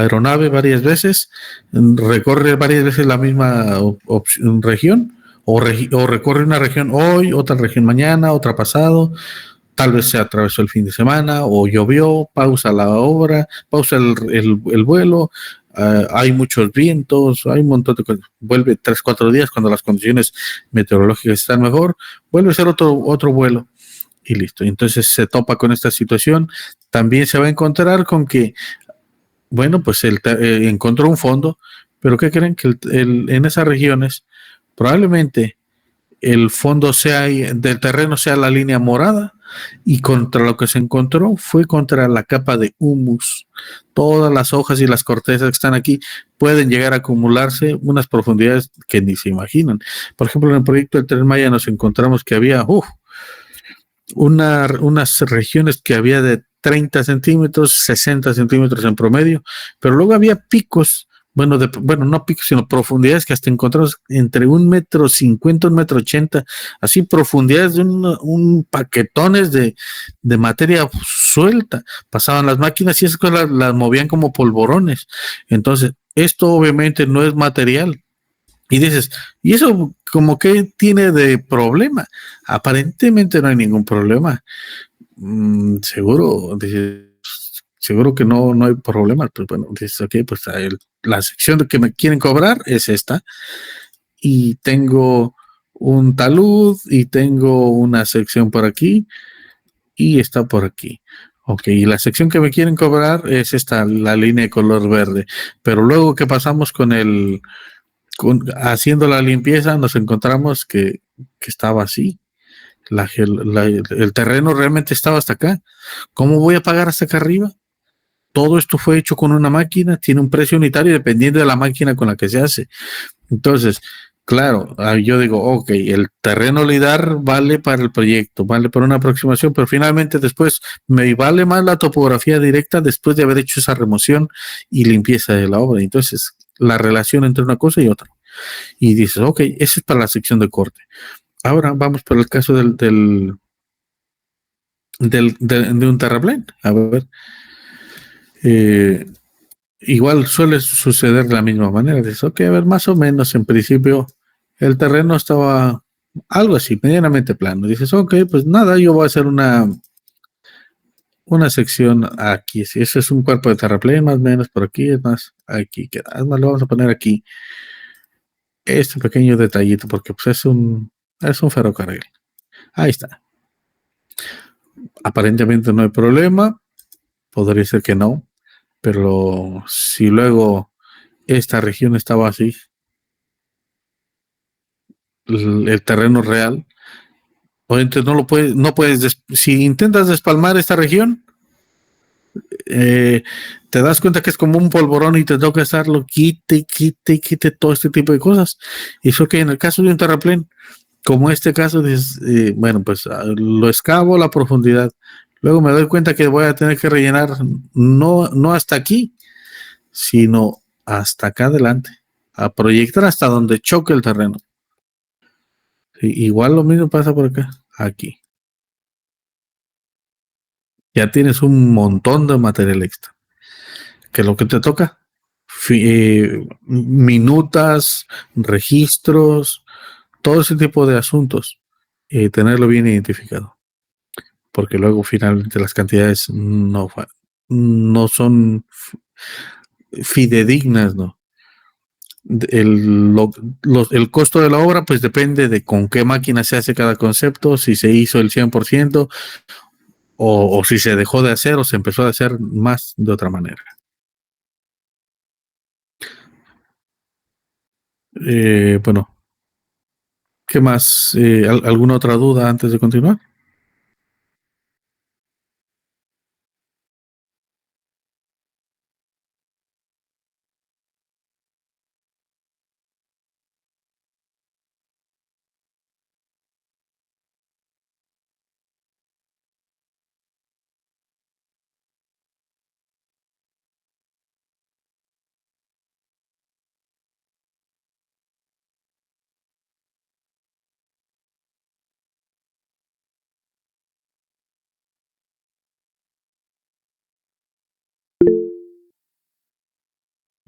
Speaker 1: aeronave varias veces, recorre varias veces la misma región, o recorre una región hoy, otra región mañana, otra pasado, tal vez se atravesó el fin de semana, o llovió, pausa la obra, pausa el vuelo, hay muchos vientos, hay un montón de cosas, vuelve 3, 4 días cuando las condiciones meteorológicas están mejor, vuelve a ser otro vuelo y listo. Entonces se topa con esta situación, también se va a encontrar con que, bueno, pues él encontró un fondo, pero ¿qué creen? Que en esas regiones probablemente el fondo del terreno sea la línea morada, y contra lo que se encontró fue contra la capa de humus. Todas las hojas y las cortezas que están aquí pueden llegar a acumularse unas profundidades que ni se imaginan. Por ejemplo, en el proyecto del Tren Maya nos encontramos que había unas regiones que había de 30 centímetros, 60 centímetros en promedio, pero luego había picos, bueno, no picos, sino profundidades que hasta encontramos entre 1,50 m, 1,80 m, así profundidades de un paquetones de materia suelta. Pasaban las máquinas y esas cosas las movían como polvorones. Entonces, esto obviamente no es material, y dices, ¿y eso como que tiene de problema? Aparentemente no hay ningún problema. Seguro, dices, seguro que no hay problema. Pues bueno, dices, ok, pues la sección que me quieren cobrar es esta. Y tengo un talud y tengo una sección por aquí y está por aquí. Ok, y la sección que me quieren cobrar es esta, la línea de color verde. Pero luego que pasamos haciendo la limpieza, nos encontramos que estaba así. El terreno realmente estaba hasta acá. ¿Cómo voy a pagar hasta acá arriba? Todo esto fue hecho con una máquina, tiene un precio unitario dependiendo de la máquina con la que se hace. Entonces, claro, yo digo, ok, el terreno LIDAR vale para el proyecto, vale para una aproximación, pero finalmente después me vale más la topografía directa después de haber hecho esa remoción y limpieza de la obra. Entonces, la relación entre una cosa y otra. Y dices, ok, eso es para la sección de corte. Ahora vamos por el caso de un terraplén. A ver, eh, igual suele suceder de la misma manera. Dices, ok, a ver, más o menos en principio el terreno estaba algo así, medianamente plano. Dices, ok, pues nada, yo voy a hacer una sección aquí. Si eso es un cuerpo de terraplén, más o menos por aquí, es más, aquí queda. Es más, lo vamos a poner aquí este pequeño detallito, porque pues es un ferrocarril. Ahí está. Aparentemente no hay problema, podría ser que no, pero si luego esta región estaba así, el terreno real, entonces no puedes, si intentas despalmar esta región, te das cuenta que es como un polvorón y te toca estarlo, quite todo este tipo de cosas. Y eso que en el caso de un terraplén, como este caso, bueno, pues lo excavo a la profundidad. Luego me doy cuenta que voy a tener que rellenar no hasta aquí, sino hasta acá adelante, a proyectar hasta donde choque el terreno. Igual lo mismo pasa por acá, aquí. Ya tienes un montón de material extra. ¿Qué es lo que te toca? Minutas, registros, todo ese tipo de asuntos. Tenerlo bien identificado. Porque luego finalmente las cantidades no son fidedignas, ¿no? El costo de la obra pues depende de con qué máquina se hace cada concepto, si se hizo el 100% o si se dejó de hacer o se empezó a hacer más de otra manera. Bueno, ¿qué más? ¿Alguna otra duda antes de continuar?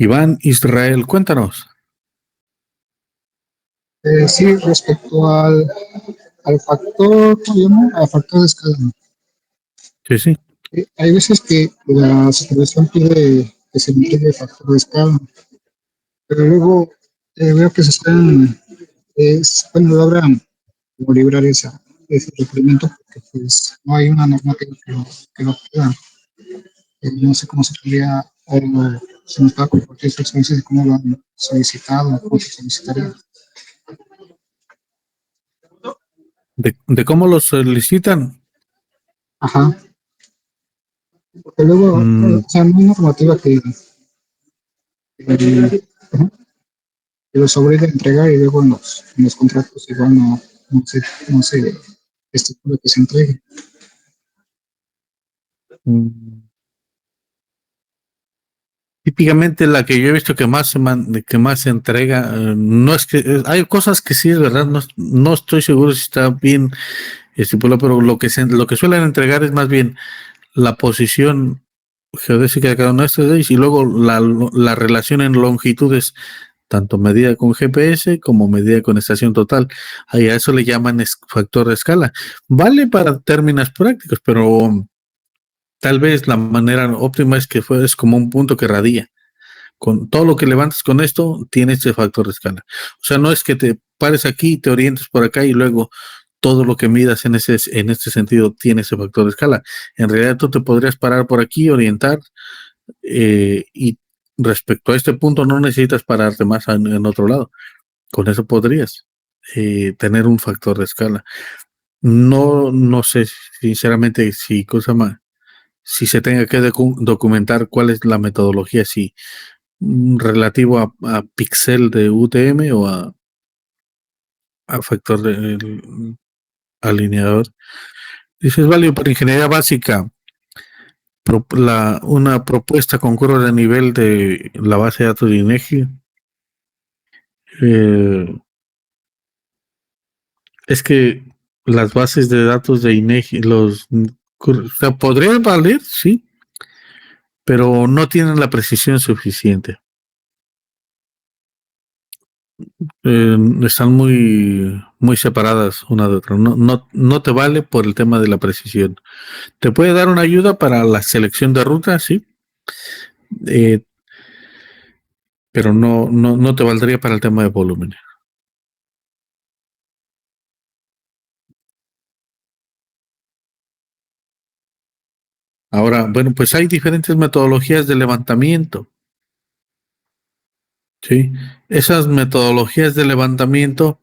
Speaker 1: Iván Israel, cuéntanos.
Speaker 3: Sí, respecto al factor, ¿cómo se llama? Al factor de escala.
Speaker 1: Sí, sí.
Speaker 3: Hay veces que la supervisión pide que se multiplique el factor de escala, pero luego veo que se están, bueno, logran como librar ese requerimiento porque pues no hay una normativa que lo pueda. No sé cómo se podría, o se nos va a compartir sus experiencias de cómo lo han solicitado, cómo se solicitaría.
Speaker 1: De cómo lo solicitan.
Speaker 3: Ajá. Porque luego, o sea, no hay normativa ajá, que los obligue a entregar y luego en los contratos igual no se estipula que se entregue.
Speaker 1: mm, Típicamente la que yo he visto que que más se entrega, no es que hay cosas que sí es verdad, no estoy seguro si está bien estipulado, pero lo que suelen entregar es más bien la posición geodésica de cada uno de estos days y luego la relación en longitudes, tanto medida con GPS como medida con estación total. Ahí a eso le llaman factor de escala. Vale para términos prácticos, pero tal vez la manera óptima es que es como un punto que radia. Con todo lo que levantes con esto, tiene este factor de escala. O sea, no es que te pares aquí, te orientes por acá y luego todo lo que midas en este sentido tiene ese factor de escala. En realidad tú te podrías parar por aquí, orientar y respecto a este punto no necesitas pararte más en otro lado. Con eso podrías tener un factor de escala. No sé sinceramente si se tenga que documentar cuál es la metodología, si relativo a pixel de UTM o a factor de alineador. Dice, es válido para ingeniería básica. Una propuesta con curva de nivel de la base de datos de INEGI. Es que las bases de datos de INEGI, o sea, podrían valer, sí, pero no tienen la precisión suficiente. Están muy separadas una de otra. No te vale por el tema de la precisión. Te puede dar una ayuda para la selección de rutas, sí, eh, pero no te valdría para el tema de volumen. Ahora, bueno, pues hay diferentes metodologías de levantamiento, ¿sí? Esas metodologías de levantamiento,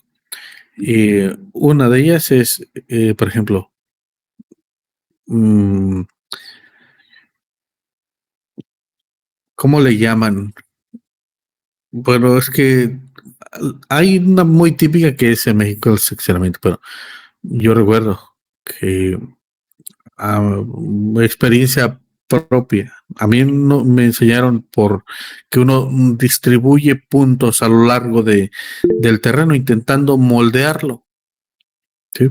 Speaker 1: una de ellas es, por ejemplo, mmm, ¿cómo le llaman? Bueno, es que hay una muy típica que es en México el seccionamiento, pero yo recuerdo que experiencia propia. A mí no, me enseñaron por que uno distribuye puntos a lo largo del terreno intentando moldearlo. ¿Sí?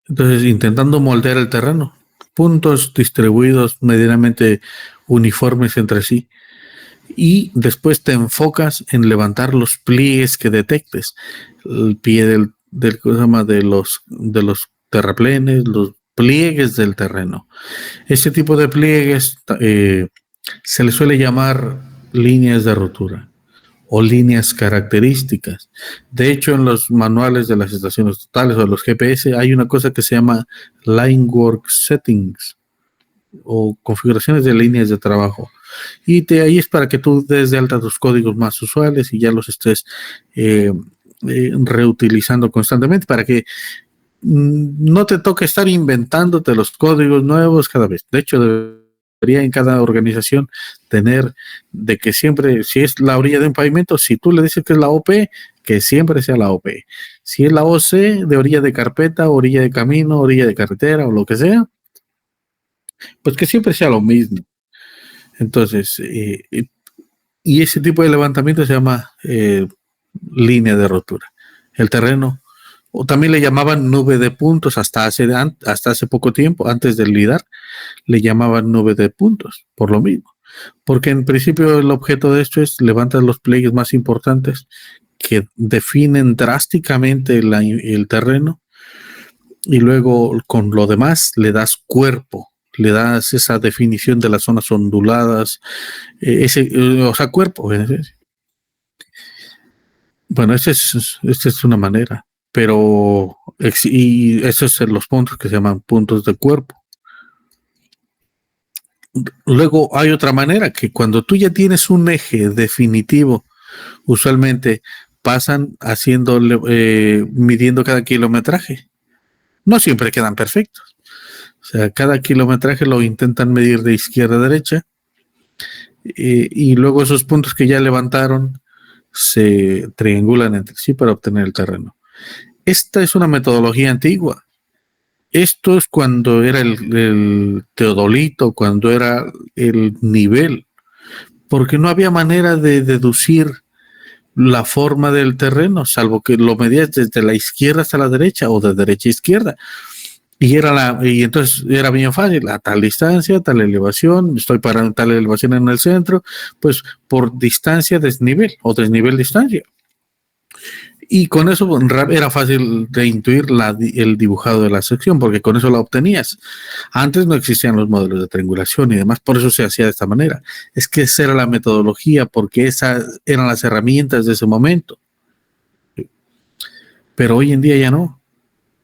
Speaker 1: Entonces, intentando moldear el terreno. Puntos distribuidos medianamente uniformes entre sí. Y después te enfocas en levantar los pliegues que detectes. El pie ¿cómo se llama? De los terraplenes, los pliegues del terreno. Ese tipo de pliegues se le suele llamar líneas de rotura o líneas características. De hecho, en los manuales de las estaciones totales o de los GPS hay una cosa que se llama Line Work Settings o configuraciones de líneas de trabajo. Y ahí es para que tú des de alta tus códigos más usuales y ya los estés reutilizando constantemente para que no te toque estar inventándote los códigos nuevos cada vez. De hecho, debería en cada organización tener de que siempre, si es la orilla de un pavimento, si tú le dices que es la OP, que siempre sea la OP. Si es la OC, de orilla de carpeta, orilla de camino, orilla de carretera o lo que sea, pues que siempre sea lo mismo. Entonces, y ese tipo de levantamiento se llama línea de rotura. El terreno, o también le llamaban nube de puntos hasta hace poco tiempo, antes del LIDAR, le llamaban nube de puntos, por lo mismo. porque en principio el objeto de esto es levantar los pliegues más importantes que definen drásticamente el terreno, y luego con lo demás le das cuerpo, le das esa definición de las zonas onduladas, o sea, cuerpo. Bueno, esta es una manera, pero y esos son los puntos que se llaman puntos de cuerpo. Luego hay otra manera, que cuando tú ya tienes un eje definitivo, usualmente pasan midiendo cada kilometraje. No siempre quedan perfectos. O sea, cada kilometraje lo intentan medir de izquierda a derecha, y luego esos puntos que ya levantaron se triangulan entre sí para obtener el terreno. Esta es una metodología antigua. Esto es cuando era el teodolito, cuando era el nivel, porque no había manera de deducir la forma del terreno, salvo que lo medías desde la izquierda hasta la derecha o de derecha a izquierda. Y entonces era bien fácil, a tal distancia, tal elevación, estoy parando tal elevación en el centro, pues por distancia, desnivel o desnivel, distancia. Y con eso era fácil de intuir el dibujado de la sección, porque con eso la obtenías. Antes no existían los modelos de triangulación y demás, por eso se hacía de esta manera. Es que esa era la metodología, porque esas eran las herramientas de ese momento. Pero hoy en día ya no.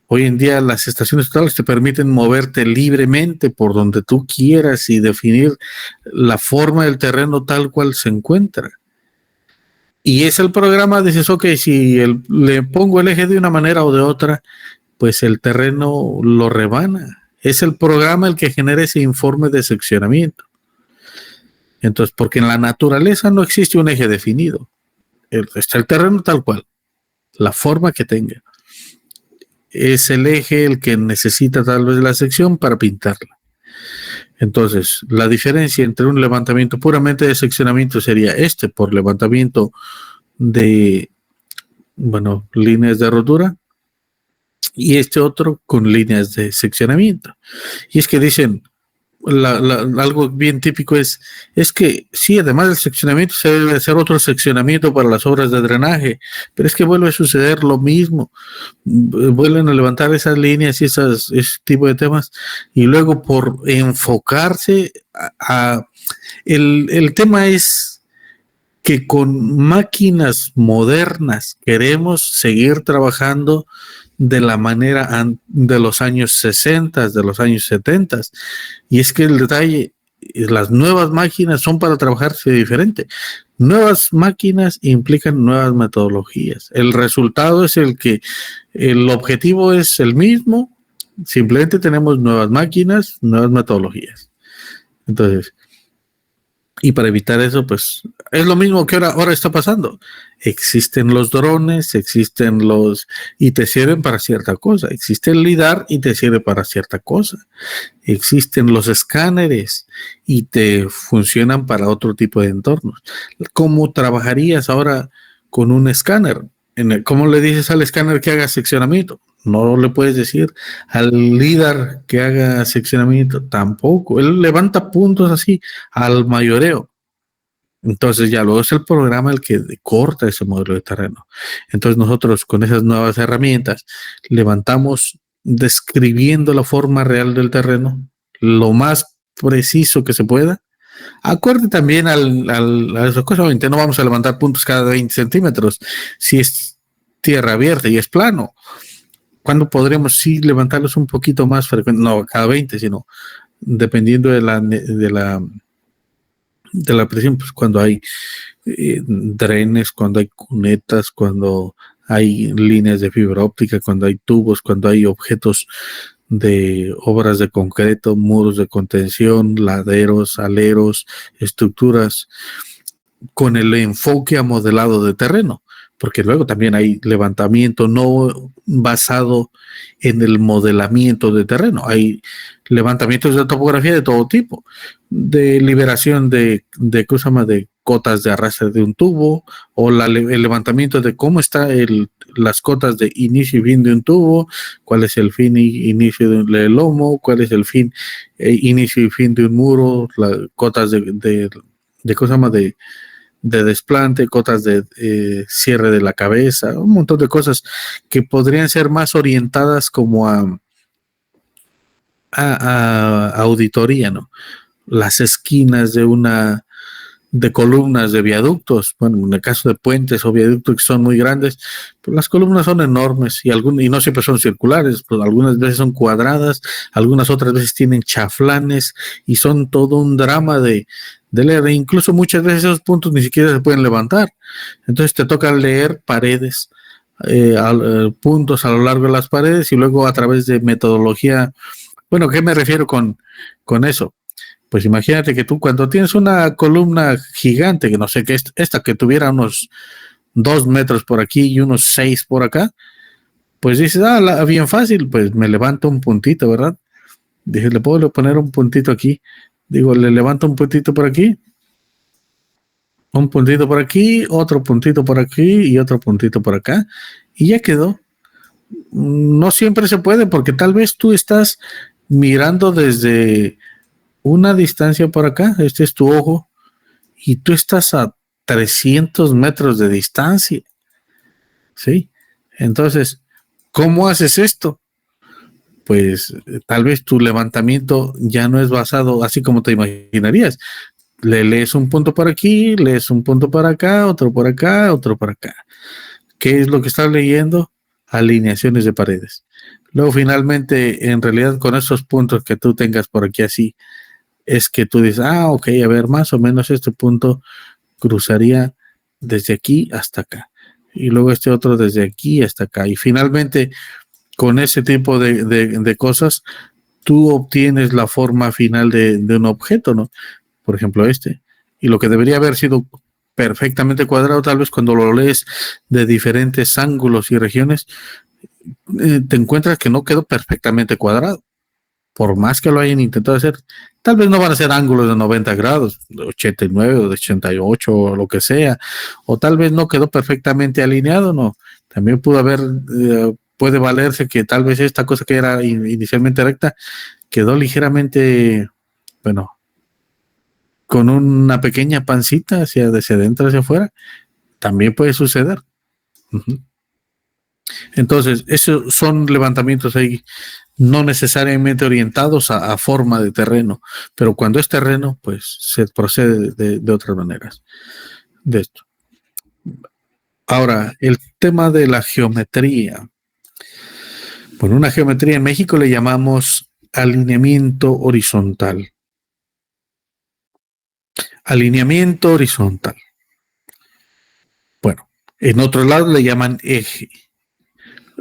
Speaker 1: Hoy en día las estaciones totales te permiten moverte libremente por donde tú quieras y definir la forma del terreno tal cual se encuentra. Y es el programa, dices, ok, si le pongo el eje de una manera o de otra, pues el terreno lo rebana. Es el programa el que genera ese informe de seccionamiento. Entonces, porque en la naturaleza no existe un eje definido. Está el terreno tal cual, la forma que tenga. Es el eje el que necesita tal vez la sección para pintarla. Entonces, la diferencia entre un levantamiento puramente de seccionamiento sería por levantamiento de, líneas de rotura, y otro con líneas de seccionamiento. Y es que dicen, algo bien típico es que sí, además del seccionamiento se debe hacer otro seccionamiento para las obras de drenaje, pero es que vuelve a suceder lo mismo, vuelven a levantar esas líneas y ese tipo de temas, y luego por enfocarse el tema es que con máquinas modernas queremos seguir trabajando de la manera de los años 60, de los años 70. Y es que el detalle, las nuevas máquinas son para trabajarse diferente. Nuevas máquinas implican nuevas metodologías. El resultado es el objetivo es el mismo, simplemente tenemos nuevas máquinas, nuevas metodologías. Entonces, y para evitar eso, pues es lo mismo que ahora está pasando. Existen los drones, y te sirven para cierta cosa. Existe el LIDAR y te sirve para cierta cosa. Existen los escáneres y te funcionan para otro tipo de entornos. ¿Cómo trabajarías ahora con un escáner? ¿Cómo le dices al escáner que haga seccionamiento? No le puedes decir al LIDAR que haga seccionamiento, tampoco. Él levanta puntos así al mayoreo. Entonces ya luego es el programa el que corta ese modelo de terreno. Entonces nosotros con esas nuevas herramientas levantamos describiendo la forma real del terreno lo más preciso que se pueda. Acorde también a esas cosas. Obviamente no vamos a levantar puntos cada 20 centímetros si es tierra abierta y es plano. ¿Cuándo podremos sí levantarlos un poquito más frecuente? No cada 20, sino dependiendo de la presión, pues cuando hay drenes, cuando hay cunetas, cuando hay líneas de fibra óptica, cuando hay tubos, cuando hay objetos de obras de concreto, muros de contención, laderos, aleros, estructuras, con el enfoque a modelado de terreno, porque luego también hay levantamiento no basado en el modelamiento de terreno, hay levantamientos de topografía de todo tipo, de liberación de cotas de arrastre de un tubo, o el levantamiento de cómo está las cotas de inicio y fin de un tubo, cuál es el fin y inicio del lomo, cuál es el fin, inicio y fin de un muro, las cotas de de cosa más de desplante, cotas de cierre de la cabeza, un montón de cosas que podrían ser más orientadas como a auditoría, ¿no? Las esquinas de columnas de viaductos, bueno, en el caso de puentes o viaductos que son muy grandes, pues las columnas son enormes y no siempre son circulares, pues algunas veces son cuadradas, algunas otras veces tienen chaflanes y son todo un drama de leer, e incluso muchas veces esos puntos ni siquiera se pueden levantar, entonces te toca leer paredes, puntos a lo largo de las paredes y luego a través de metodología. Bueno, ¿qué me refiero con eso? Pues imagínate que tú cuando tienes una columna gigante, que no sé, que esta que tuviera unos 2 metros por aquí y unos 6 por acá, pues dices, bien fácil, pues me levanto un puntito, ¿verdad? Dije, le puedo poner un puntito aquí. Digo, le levanto un puntito por aquí, un puntito por aquí, otro puntito por aquí y otro puntito por acá, y ya quedó. No siempre se puede, porque tal vez tú estás mirando desde una distancia por acá, este es tu ojo, y tú estás a 300 metros de distancia, ¿sí? Entonces, ¿cómo haces esto? Pues tal vez tu levantamiento ya no es basado así como te imaginarías. Le lees un punto por aquí, lees un punto por acá, otro por acá, otro por acá. ¿Qué es lo que estás leyendo? Alineaciones de paredes. Luego, finalmente, en realidad, con esos puntos que tú tengas por aquí así, es que tú dices, ok, a ver, más o menos este punto cruzaría desde aquí hasta acá. Y luego este otro desde aquí hasta acá. Y finalmente, con ese tipo de cosas, tú obtienes la forma final de un objeto, ¿no? Por ejemplo, este. Y lo que debería haber sido perfectamente cuadrado, tal vez cuando lo lees de diferentes ángulos y regiones, te encuentras que no quedó perfectamente cuadrado. Por más que lo hayan intentado hacer, tal vez no van a ser ángulos de 90 grados, de 89 o de 88 o lo que sea, o tal vez no quedó perfectamente alineado, no. También puede valerse que tal vez esta cosa que era inicialmente recta quedó ligeramente, bueno, con una pequeña pancita hacia adentro, hacia afuera, también puede suceder. Uh-huh. Entonces, esos son levantamientos ahí no necesariamente orientados a forma de terreno, pero cuando es terreno, pues se procede de otras maneras de esto. Ahora, el tema de la geometría. Bueno, una geometría en México le llamamos alineamiento horizontal. Alineamiento horizontal. Bueno, en otros lados le llaman eje.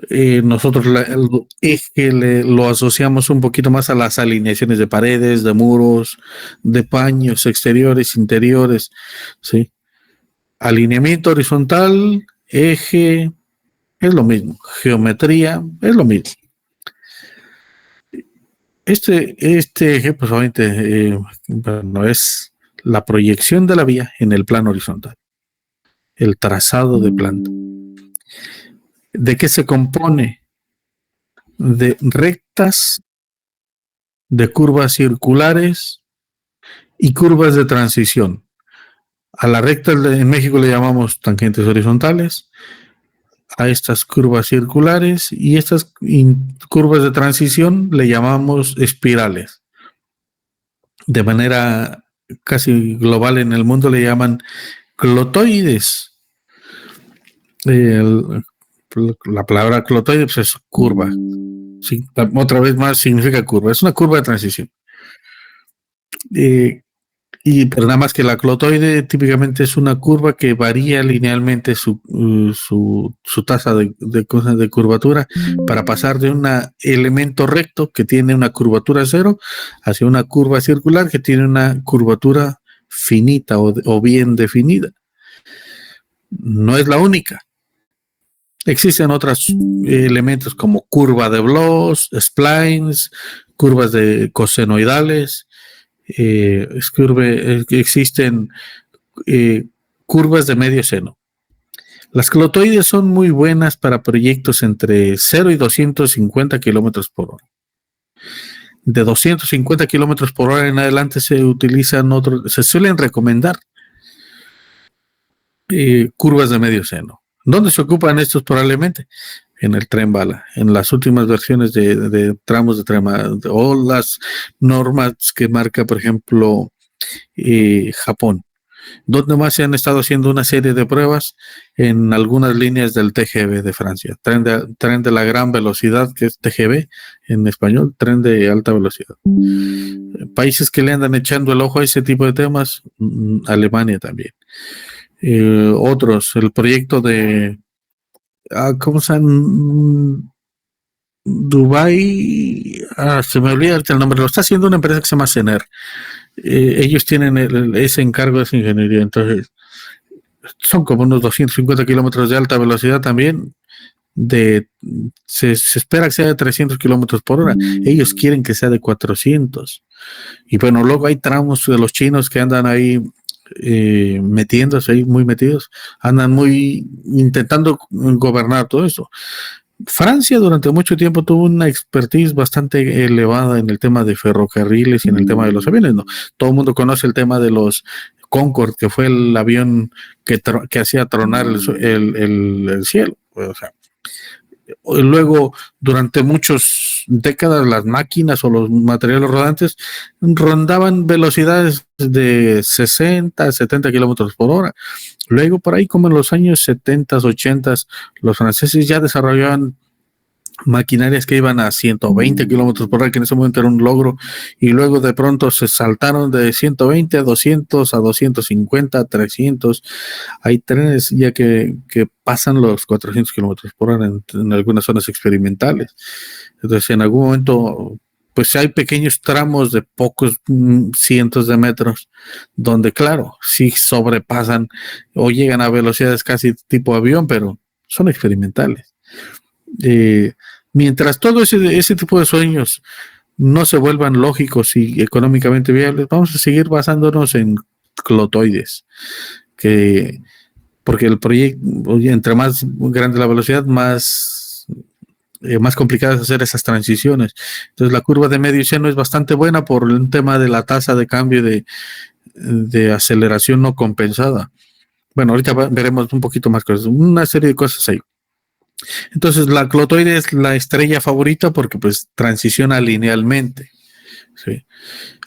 Speaker 1: Nosotros el eje lo asociamos un poquito más a las alineaciones de paredes, de muros, de paños exteriores, interiores, ¿sí? Alineamiento horizontal, eje, es lo mismo. Geometría, es lo mismo. Este eje, pues obviamente, bueno, es la proyección de la vía en el plano horizontal, el trazado de planta. ¿De qué se compone? De rectas, de curvas circulares y curvas de transición. A la recta en México le llamamos tangentes horizontales, a estas curvas circulares y estas curvas de transición le llamamos espirales. De manera casi global en el mundo le llaman clotoides. La palabra clotoide pues es curva. Sí, otra vez más significa curva. Es una curva de transición. Pero nada más que la clotoide típicamente es una curva que varía linealmente su tasa de curvatura para pasar de un elemento recto que tiene una curvatura cero hacia una curva circular que tiene una curvatura finita o bien definida. No es la única. Existen otros elementos como curva de Bloch, splines, curvas de cosenoidales. Existen curvas de medio seno. Las clotoides son muy buenas para proyectos entre 0 y 250 kilómetros por hora. De 250 kilómetros por hora en adelante se suelen recomendar curvas de medio seno. ¿Dónde se ocupan estos probablemente? En el tren bala, en las últimas versiones de tramos de tren bala, o las normas que marca, por ejemplo, Japón. Donde más se han estado haciendo una serie de pruebas en algunas líneas del TGV de Francia, tren de la gran velocidad, que es TGV en español, tren de alta velocidad. Países que le andan echando el ojo a ese tipo de temas, Alemania también. Otros, el proyecto de ¿cómo se llama? Dubai, se me olvida el nombre, lo está haciendo una empresa que se llama Cener. Ellos tienen ese encargo de esa ingeniería, entonces son como unos 250 kilómetros de alta velocidad también, se espera que sea de 300 kilómetros por hora, ellos quieren que sea de 400, y bueno, luego hay tramos de los chinos que andan ahí metiéndose ahí, muy metidos, andan muy intentando gobernar todo eso. Francia durante mucho tiempo tuvo una expertise bastante elevada en el tema de ferrocarriles y en el tema de los aviones, ¿no? Todo el mundo conoce el tema de los Concorde, que fue el avión que hacía tronar el cielo. O sea, luego, durante muchas décadas, las máquinas o los materiales rodantes rondaban velocidades de 60, 70 kilómetros por hora. Luego, por ahí, como en los años 70, 80, los franceses ya desarrollaban maquinarias que iban a 120 kilómetros por hora, que en ese momento era un logro, y luego de pronto se saltaron de 120 a 200, a 250, a 300. Hay trenes ya que pasan los 400 kilómetros por hora en algunas zonas experimentales. Entonces, en algún momento, pues hay pequeños tramos de pocos cientos de metros, donde, claro, sí sobrepasan o llegan a velocidades casi tipo avión, pero son experimentales. Mientras todo ese tipo de sueños no se vuelvan lógicos y económicamente viables, vamos a seguir basándonos en clotoides, porque el proyecto, entre más grande la velocidad, más complicado es hacer esas transiciones. Entonces la curva de medio seno es bastante buena por un tema de la tasa de cambio de aceleración no compensada. Bueno, ahorita veremos un poquito más cosas, una serie de cosas ahí. Entonces la clotoide es la estrella favorita porque pues transiciona linealmente, ¿sí?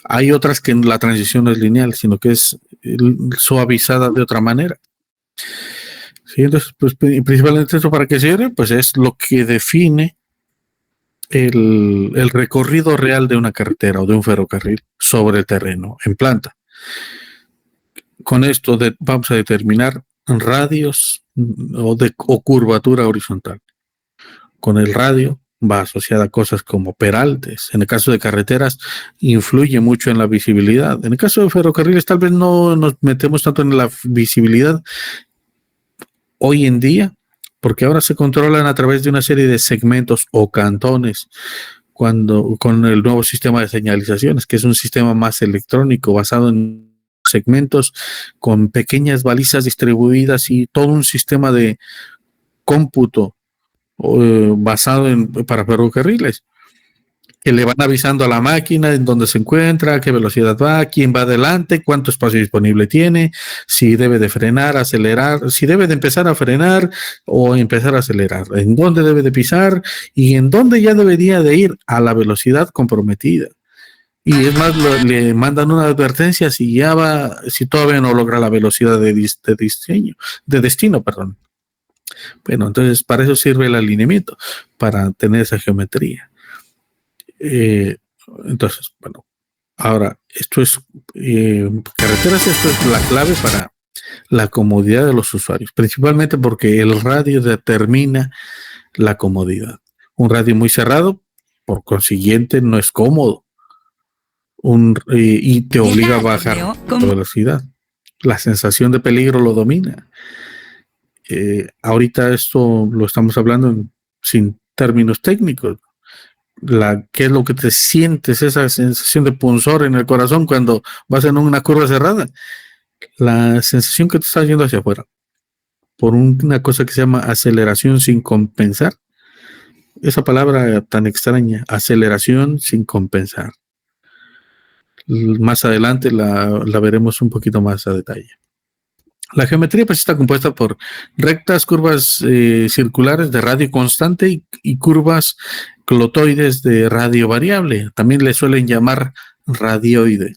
Speaker 1: Hay otras que la transición no es lineal, sino que es suavizada de otra manera. ¿Sí? Entonces, pues principalmente eso para qué sirve, pues es lo que define el recorrido real de una carretera o de un ferrocarril sobre el terreno, en planta. Con esto vamos a determinar radios o curvatura horizontal. Con el radio va asociada a cosas como peraltes. En el caso de carreteras, influye mucho en la visibilidad. En el caso de ferrocarriles, tal vez no nos metemos tanto en la visibilidad hoy en día, porque ahora se controlan a través de una serie de segmentos o cantones, con el nuevo sistema de señalizaciones, que es un sistema más electrónico, basado en segmentos con pequeñas balizas distribuidas y todo un sistema de cómputo basado para ferrocarriles, que le van avisando a la máquina en dónde se encuentra, qué velocidad va, quién va adelante, cuánto espacio disponible tiene, si debe de frenar, acelerar, si debe de empezar a frenar o empezar a acelerar, en dónde debe de pisar y en dónde ya debería de ir a la velocidad comprometida. Y es más, le mandan una advertencia si todavía no logra la velocidad de destino, perdón. Bueno, entonces para eso sirve el alineamiento, para tener esa geometría. Entonces, bueno, ahora, esto es carreteras, esto es la clave para la comodidad de los usuarios, principalmente porque el radio determina la comodidad. Un radio muy cerrado, por consiguiente, no es cómodo. Y te obliga a bajar la velocidad. La sensación de peligro lo domina. Ahorita esto lo estamos hablando sin términos técnicos. ¿Qué es lo que te sientes? Esa sensación de punzor en el corazón cuando vas en una curva cerrada. La sensación que te está yendo hacia afuera por una cosa que se llama aceleración sin compensar. Esa palabra tan extraña, aceleración sin compensar. Más adelante la veremos un poquito más a detalle. La geometría pues está compuesta por rectas, curvas circulares de radio constante y curvas clotoides de radio variable. También le suelen llamar radioide.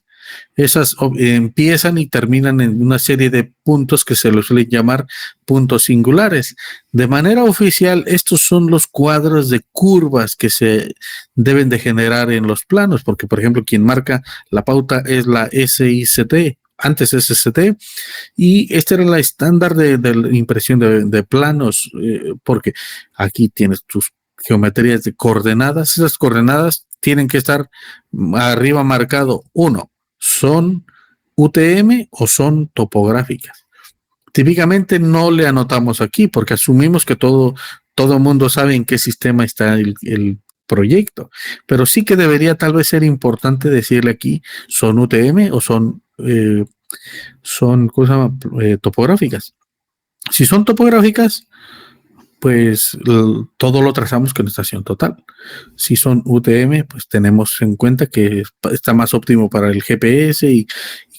Speaker 1: Esas empiezan y terminan en una serie de puntos que se los suelen llamar puntos singulares. De manera oficial, estos son los cuadros de curvas que se deben de generar en los planos, porque, por ejemplo, quien marca la pauta es la SICT, antes SST, y este era la estándar de la impresión de planos, porque aquí tienes tus geometrías de coordenadas. Esas coordenadas tienen que estar arriba marcado, uno, ¿son UTM o son topográficas? Típicamente no le anotamos aquí porque asumimos que todo el mundo sabe en qué sistema está el proyecto, pero sí que debería tal vez ser importante decirle aquí, ¿son UTM o son ¿cómo se llama? Topográficas? Si son topográficas, pues todo lo trazamos con estación total. Si son UTM, pues tenemos en cuenta que está más óptimo para el GPS y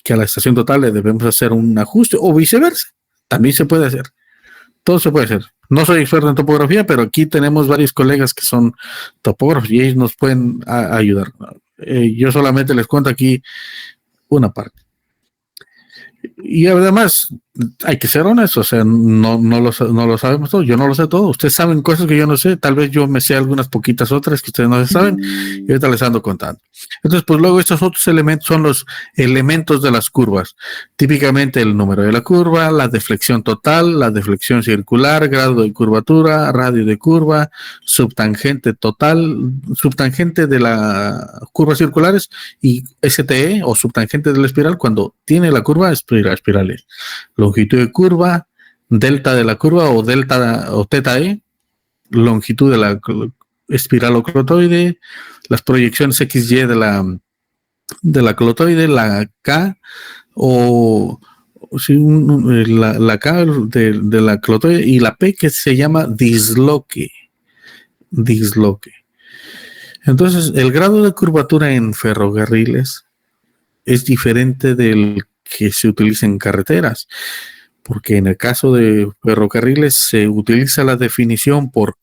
Speaker 1: que a la estación total le debemos hacer un ajuste, o viceversa. También se puede hacer. Todo se puede hacer. No soy experto en topografía, pero aquí tenemos varios colegas que son topógrafos y ellos nos pueden ayudar. Yo solamente les cuento aquí una parte. Y además, hay que ser honestos, o sea, no lo sabemos todo, yo no lo sé todo, ustedes saben cosas que yo no sé, tal vez yo me sé algunas poquitas otras que ustedes no saben, y ahorita les ando contando. Entonces, pues luego estos otros elementos son los elementos de las curvas, típicamente el número de la curva, la deflexión total, la deflexión circular, grado de curvatura, radio de curva, subtangente total, subtangente de las curvas circulares y STE o subtangente de la espiral cuando tiene la curva espirales. Longitud de curva, delta de la curva o delta o teta E, longitud de la espiral o clotoide, las proyecciones XY de la clotoide, la K o la K de la clotoide y la P que se llama disloque. Entonces, el grado de curvatura en ferrocarriles es diferente del que se utiliza en carreteras, porque en el caso de ferrocarriles se utiliza la definición por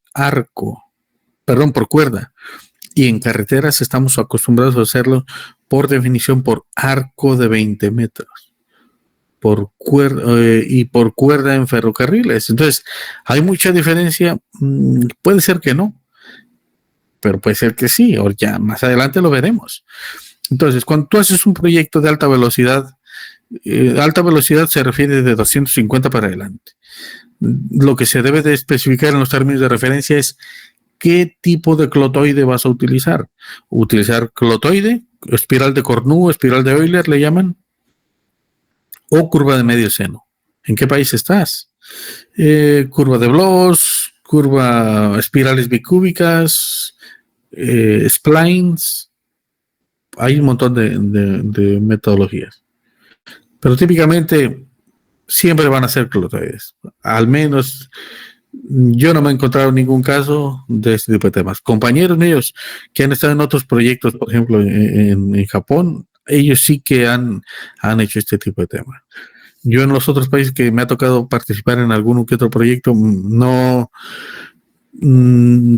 Speaker 1: cuerda, y en carreteras estamos acostumbrados a hacerlo por definición por arco de 20 metros, por cuerda en ferrocarriles. Entonces, ¿hay mucha diferencia? Puede ser que no, pero puede ser que sí, o ya más adelante lo veremos. Entonces, cuando tú haces un proyecto de alta velocidad se refiere de 250 para adelante. Lo que se debe de especificar en los términos de referencia es qué tipo de clotoide vas a utilizar. Utilizar clotoide, espiral de Cornu, espiral de Euler le llaman, o curva de medio seno. ¿En qué país estás? Curva de Bloch, espirales bicúbicas, splines. Hay un montón de metodologías. Pero típicamente siempre van a ser clotoides. Al menos yo no me he encontrado ningún caso de este tipo de temas. Compañeros míos que han estado en otros proyectos, por ejemplo, en Japón, ellos sí que han hecho este tipo de temas. Yo en los otros países que me ha tocado participar en algún que otro proyecto, no,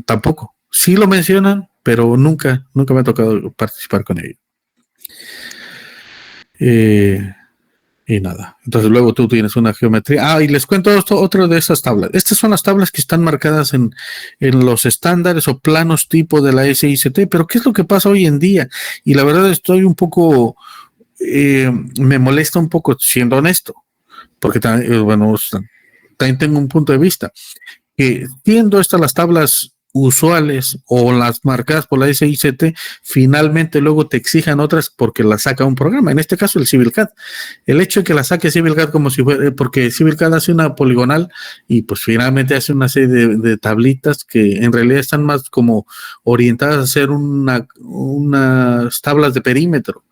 Speaker 1: tampoco. Sí lo mencionan, pero nunca me ha tocado participar con ellos. Y nada, entonces luego tú tienes una geometría. Y les cuento otra de esas tablas. Estas son las tablas que están marcadas en los estándares o planos tipo de la SICT, pero ¿qué es lo que pasa hoy en día? Y la verdad estoy un poco, me molesta un poco, siendo honesto, porque también tengo un punto de vista, que siendo estas las tablas usuales o las marcadas por la SICT, finalmente luego te exijan otras porque las saca un programa, en este caso el CivilCAD. El hecho de que la saque CivilCAD como si fuera, porque CivilCAD hace una poligonal y pues finalmente hace una serie de tablitas que en realidad están más como orientadas a hacer unas tablas de perímetro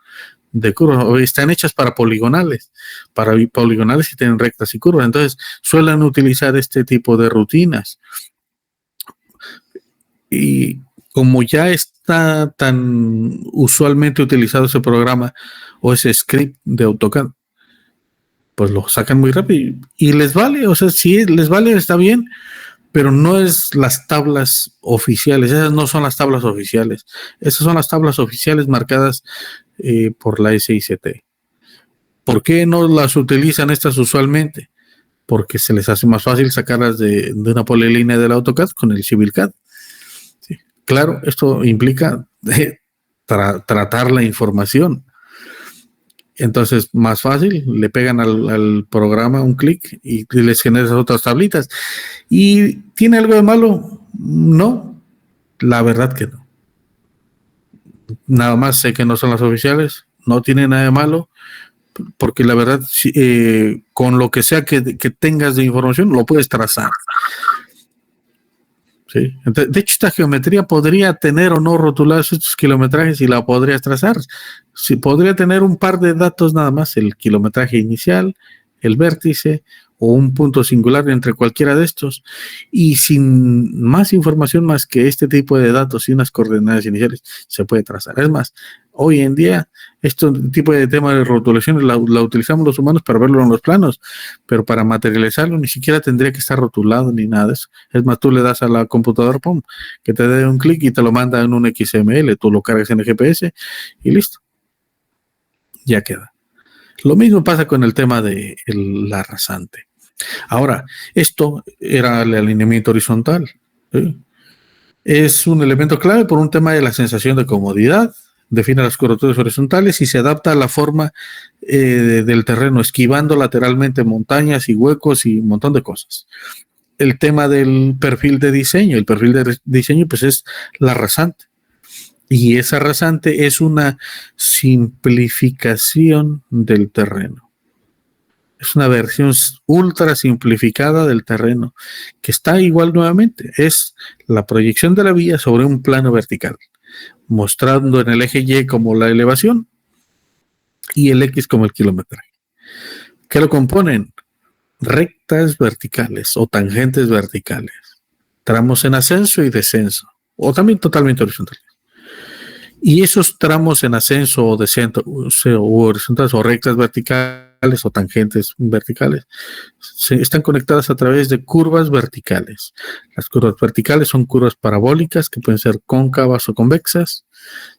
Speaker 1: de curvas, están hechas para poligonales que tienen rectas y curvas, entonces suelen utilizar este tipo de rutinas. Y como ya está tan usualmente utilizado ese programa o ese script de AutoCAD, pues lo sacan muy rápido y les vale, o sea, si les vale está bien, pero no es las tablas oficiales, esas no son las tablas oficiales, esas son las tablas oficiales marcadas por la SICT. ¿Por qué no las utilizan estas usualmente? Porque se les hace más fácil sacarlas de una polilínea del AutoCAD con el CivilCAD. Sí. Claro, esto implica tratar la información. Entonces, más fácil, le pegan al programa un clic y les generas otras tablitas. ¿Y tiene algo de malo? No, la verdad que no. Nada más sé que no son las oficiales, no tiene nada de malo, porque la verdad, con lo que sea que tengas de información, lo puedes trazar. ¿Sí? De hecho, esta geometría podría tener o no rotulados estos kilometrajes y la podrías trazar. Sí, podría tener un par de datos nada más, el kilometraje inicial, el vértice o un punto singular entre cualquiera de estos, y sin más información más que este tipo de datos y unas coordenadas iniciales se puede trazar. Es más, hoy en día este tipo de tema de rotulaciones la utilizamos los humanos para verlo en los planos, pero para materializarlo ni siquiera tendría que estar rotulado ni nada de eso. Es más, tú le das a la computadora, pum, que te dé un clic y te lo manda en un XML, tú lo cargas en el GPS y listo, ya queda. Lo mismo pasa con el tema de la rasante. Ahora, esto era el alineamiento horizontal. ¿Sí? Es un elemento clave por un tema de la sensación de comodidad. Define las curvaturas horizontales y se adapta a la forma del terreno, esquivando lateralmente montañas y huecos y un montón de cosas. El tema del perfil de diseño, pues es la rasante. Y esa rasante es una simplificación del terreno. Es una versión ultra simplificada del terreno, que está igual nuevamente. Es la proyección de la vía sobre un plano vertical, mostrando en el eje Y como la elevación y el X como el kilometraje. ¿Qué lo componen? Rectas verticales o tangentes verticales, tramos en ascenso y descenso, o también totalmente horizontales. Y esos tramos en ascenso o descenso o horizontales o rectas verticales o tangentes verticales están conectadas a través de curvas verticales. Las curvas verticales son curvas parabólicas que pueden ser cóncavas o convexas.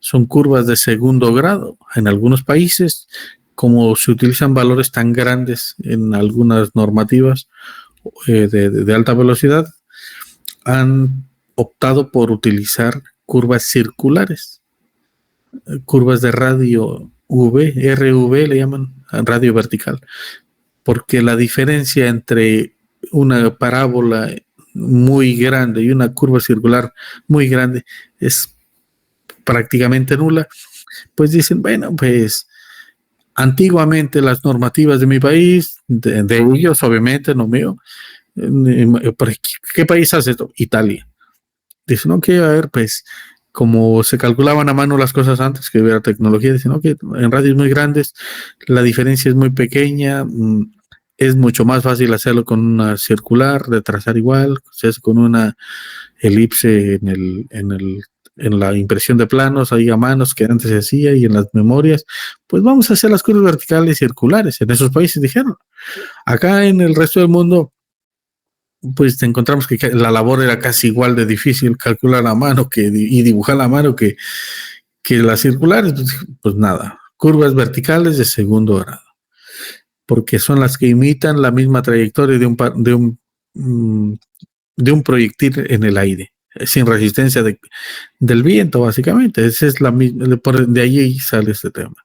Speaker 1: Son curvas de segundo grado. En algunos países, como se utilizan valores tan grandes en algunas normativas de alta velocidad, han optado por utilizar curvas circulares. Curvas de radio RV le llaman, radio vertical, porque la diferencia entre una parábola muy grande y una curva circular muy grande es prácticamente nula. Pues dicen, bueno, pues antiguamente las normativas de mi país, de ellos obviamente, no mío, ¿qué país hace esto? Italia. Dicen, ok, a ver, pues como se calculaban a mano las cosas antes que hubiera tecnología, dicen, ok, en radios muy grandes la diferencia es muy pequeña, es mucho más fácil hacerlo con una circular, de trazar igual, se hace con una elipse en la impresión de planos ahí a manos que antes se hacía y en las memorias, pues vamos a hacer las curvas verticales y circulares. En esos países dijeron. Acá en el resto del mundo, pues encontramos que la labor era casi igual de difícil calcular a mano y dibujar a mano que las circulares. Pues nada, curvas verticales de segundo grado, porque son las que imitan la misma trayectoria de un proyectil en el aire, sin resistencia del viento, básicamente. Esa es la misma, de ahí sale este tema.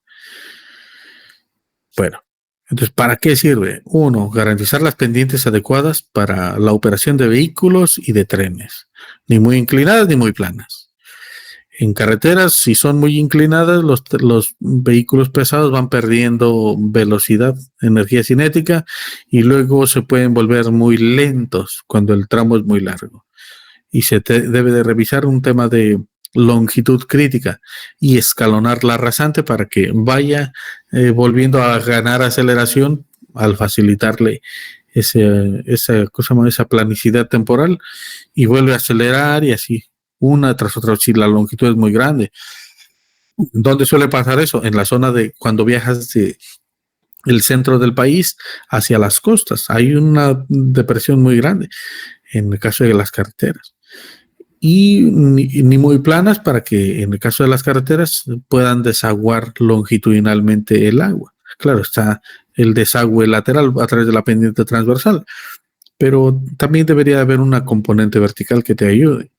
Speaker 1: Bueno. Entonces, ¿para qué sirve? Uno, garantizar las pendientes adecuadas para la operación de vehículos y de trenes, ni muy inclinadas ni muy planas. En carreteras, si son muy inclinadas, los vehículos pesados van perdiendo velocidad, energía cinética, y luego se pueden volver muy lentos cuando el tramo es muy largo. Y se debe de revisar un tema de longitud crítica y escalonar la rasante para que vaya volviendo a ganar aceleración al facilitarle esa planicidad temporal, y vuelve a acelerar y así una tras otra si la longitud es muy grande. ¿Dónde suele pasar eso? En la zona de cuando viajas el centro del país hacia las costas. Hay una depresión muy grande en el caso de las carreteras. Y ni muy planas para que en el caso de las carreteras puedan desaguar longitudinalmente el agua. Claro, está el desagüe lateral a través de la pendiente transversal, pero también debería haber una componente vertical que te ayude.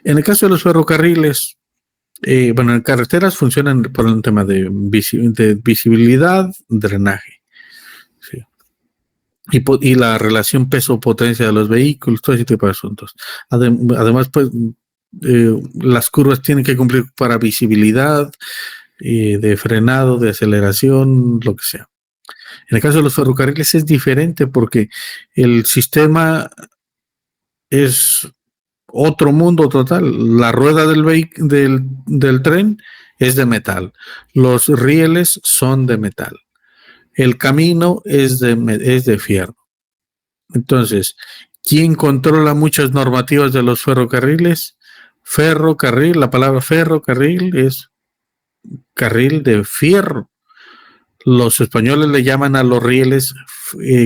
Speaker 1: En el caso de los ferrocarriles, en carreteras funcionan por un tema de visibilidad, drenaje, ¿sí? Y la relación peso-potencia de los vehículos, todo ese tipo de asuntos. Además, pues, las curvas tienen que cumplir para visibilidad, de frenado, de aceleración, lo que sea. En el caso de los ferrocarriles es diferente porque el sistema es otro mundo total. La rueda del tren es de metal. Los rieles son de metal. El camino es de fierro. Entonces, ¿quién controla muchas normativas de los ferrocarriles? Ferrocarril, la palabra ferrocarril es carril de fierro. Los españoles le llaman a los rieles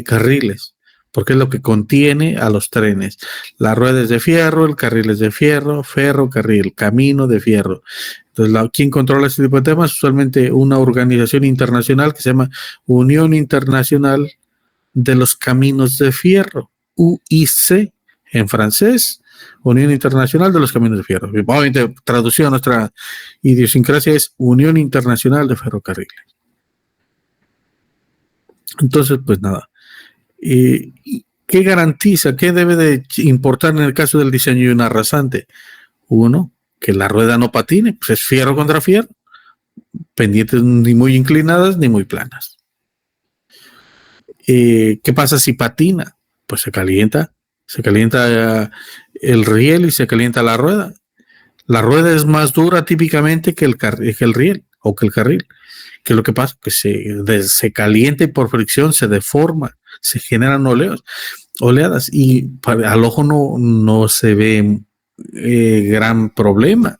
Speaker 1: carriles, porque es lo que contiene a los trenes. La rueda es de fierro, el carril es de fierro, ferrocarril, camino de fierro. Entonces, ¿quién controla este tipo de temas? Usualmente una organización internacional que se llama Unión Internacional de los Caminos de Fierro, UIC en francés, Unión Internacional de los Caminos de Fierro. Obviamente, traducido a nuestra idiosincrasia es Unión Internacional de Ferrocarriles. Entonces, pues nada. ¿Qué garantiza? ¿Qué debe de importar en el caso del diseño de una rasante? Uno, que la rueda no patine, pues es fierro contra fierro, pendientes ni muy inclinadas ni muy planas. ¿Qué pasa si patina? Pues se calienta el riel y se calienta la rueda. La rueda es más dura típicamente que el riel o que el carril. ¿Qué es lo que pasa? Que se calienta y por fricción se deforma, se generan oleadas y al ojo no se ve gran problema.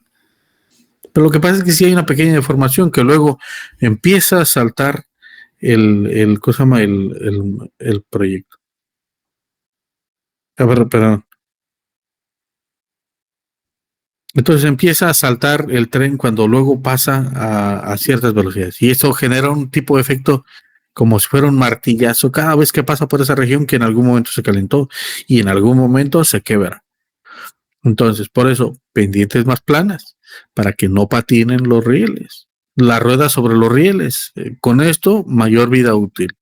Speaker 1: Pero lo que pasa es que sí hay una pequeña deformación que luego empieza a saltar el proyecto. Perdón. Entonces empieza a saltar el tren cuando luego pasa a ciertas velocidades. Y eso genera un tipo de efecto como si fuera un martillazo cada vez que pasa por esa región que en algún momento se calentó y en algún momento se quebra. Entonces, por eso, pendientes más planas, para que no patinen los rieles. La rueda sobre los rieles. Con esto, mayor vida útil.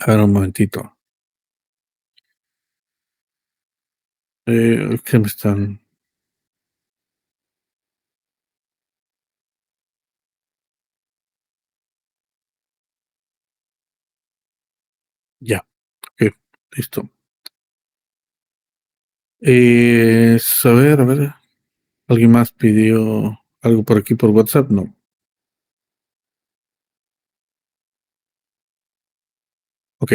Speaker 1: A ver, un momentito. ¿Qué me están...? Ya, ok, listo. A ver, ¿alguien más pidió algo por aquí por WhatsApp? No. Ok.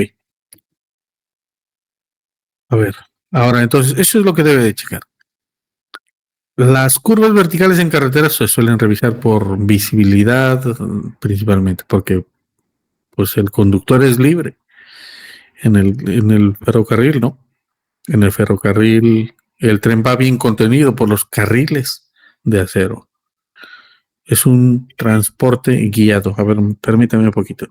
Speaker 1: A ver, ahora entonces, eso es lo que debe de checar. Las curvas verticales en carreteras se suelen revisar por visibilidad, principalmente, porque pues el conductor es libre. En el ferrocarril, ¿no? En el ferrocarril, el tren va bien contenido por los carriles de acero. Es un transporte guiado. A ver, permítame un poquito.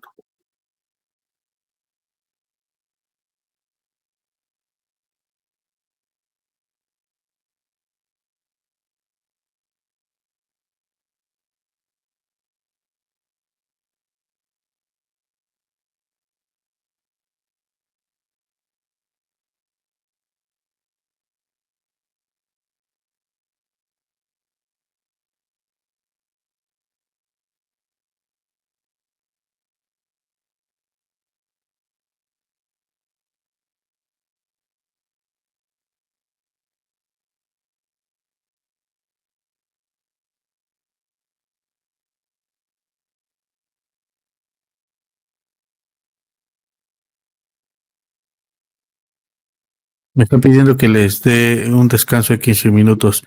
Speaker 1: Me están pidiendo que les dé un descanso de 15 minutos.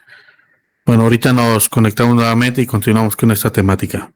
Speaker 1: Bueno, ahorita nos conectamos nuevamente y continuamos con esta temática.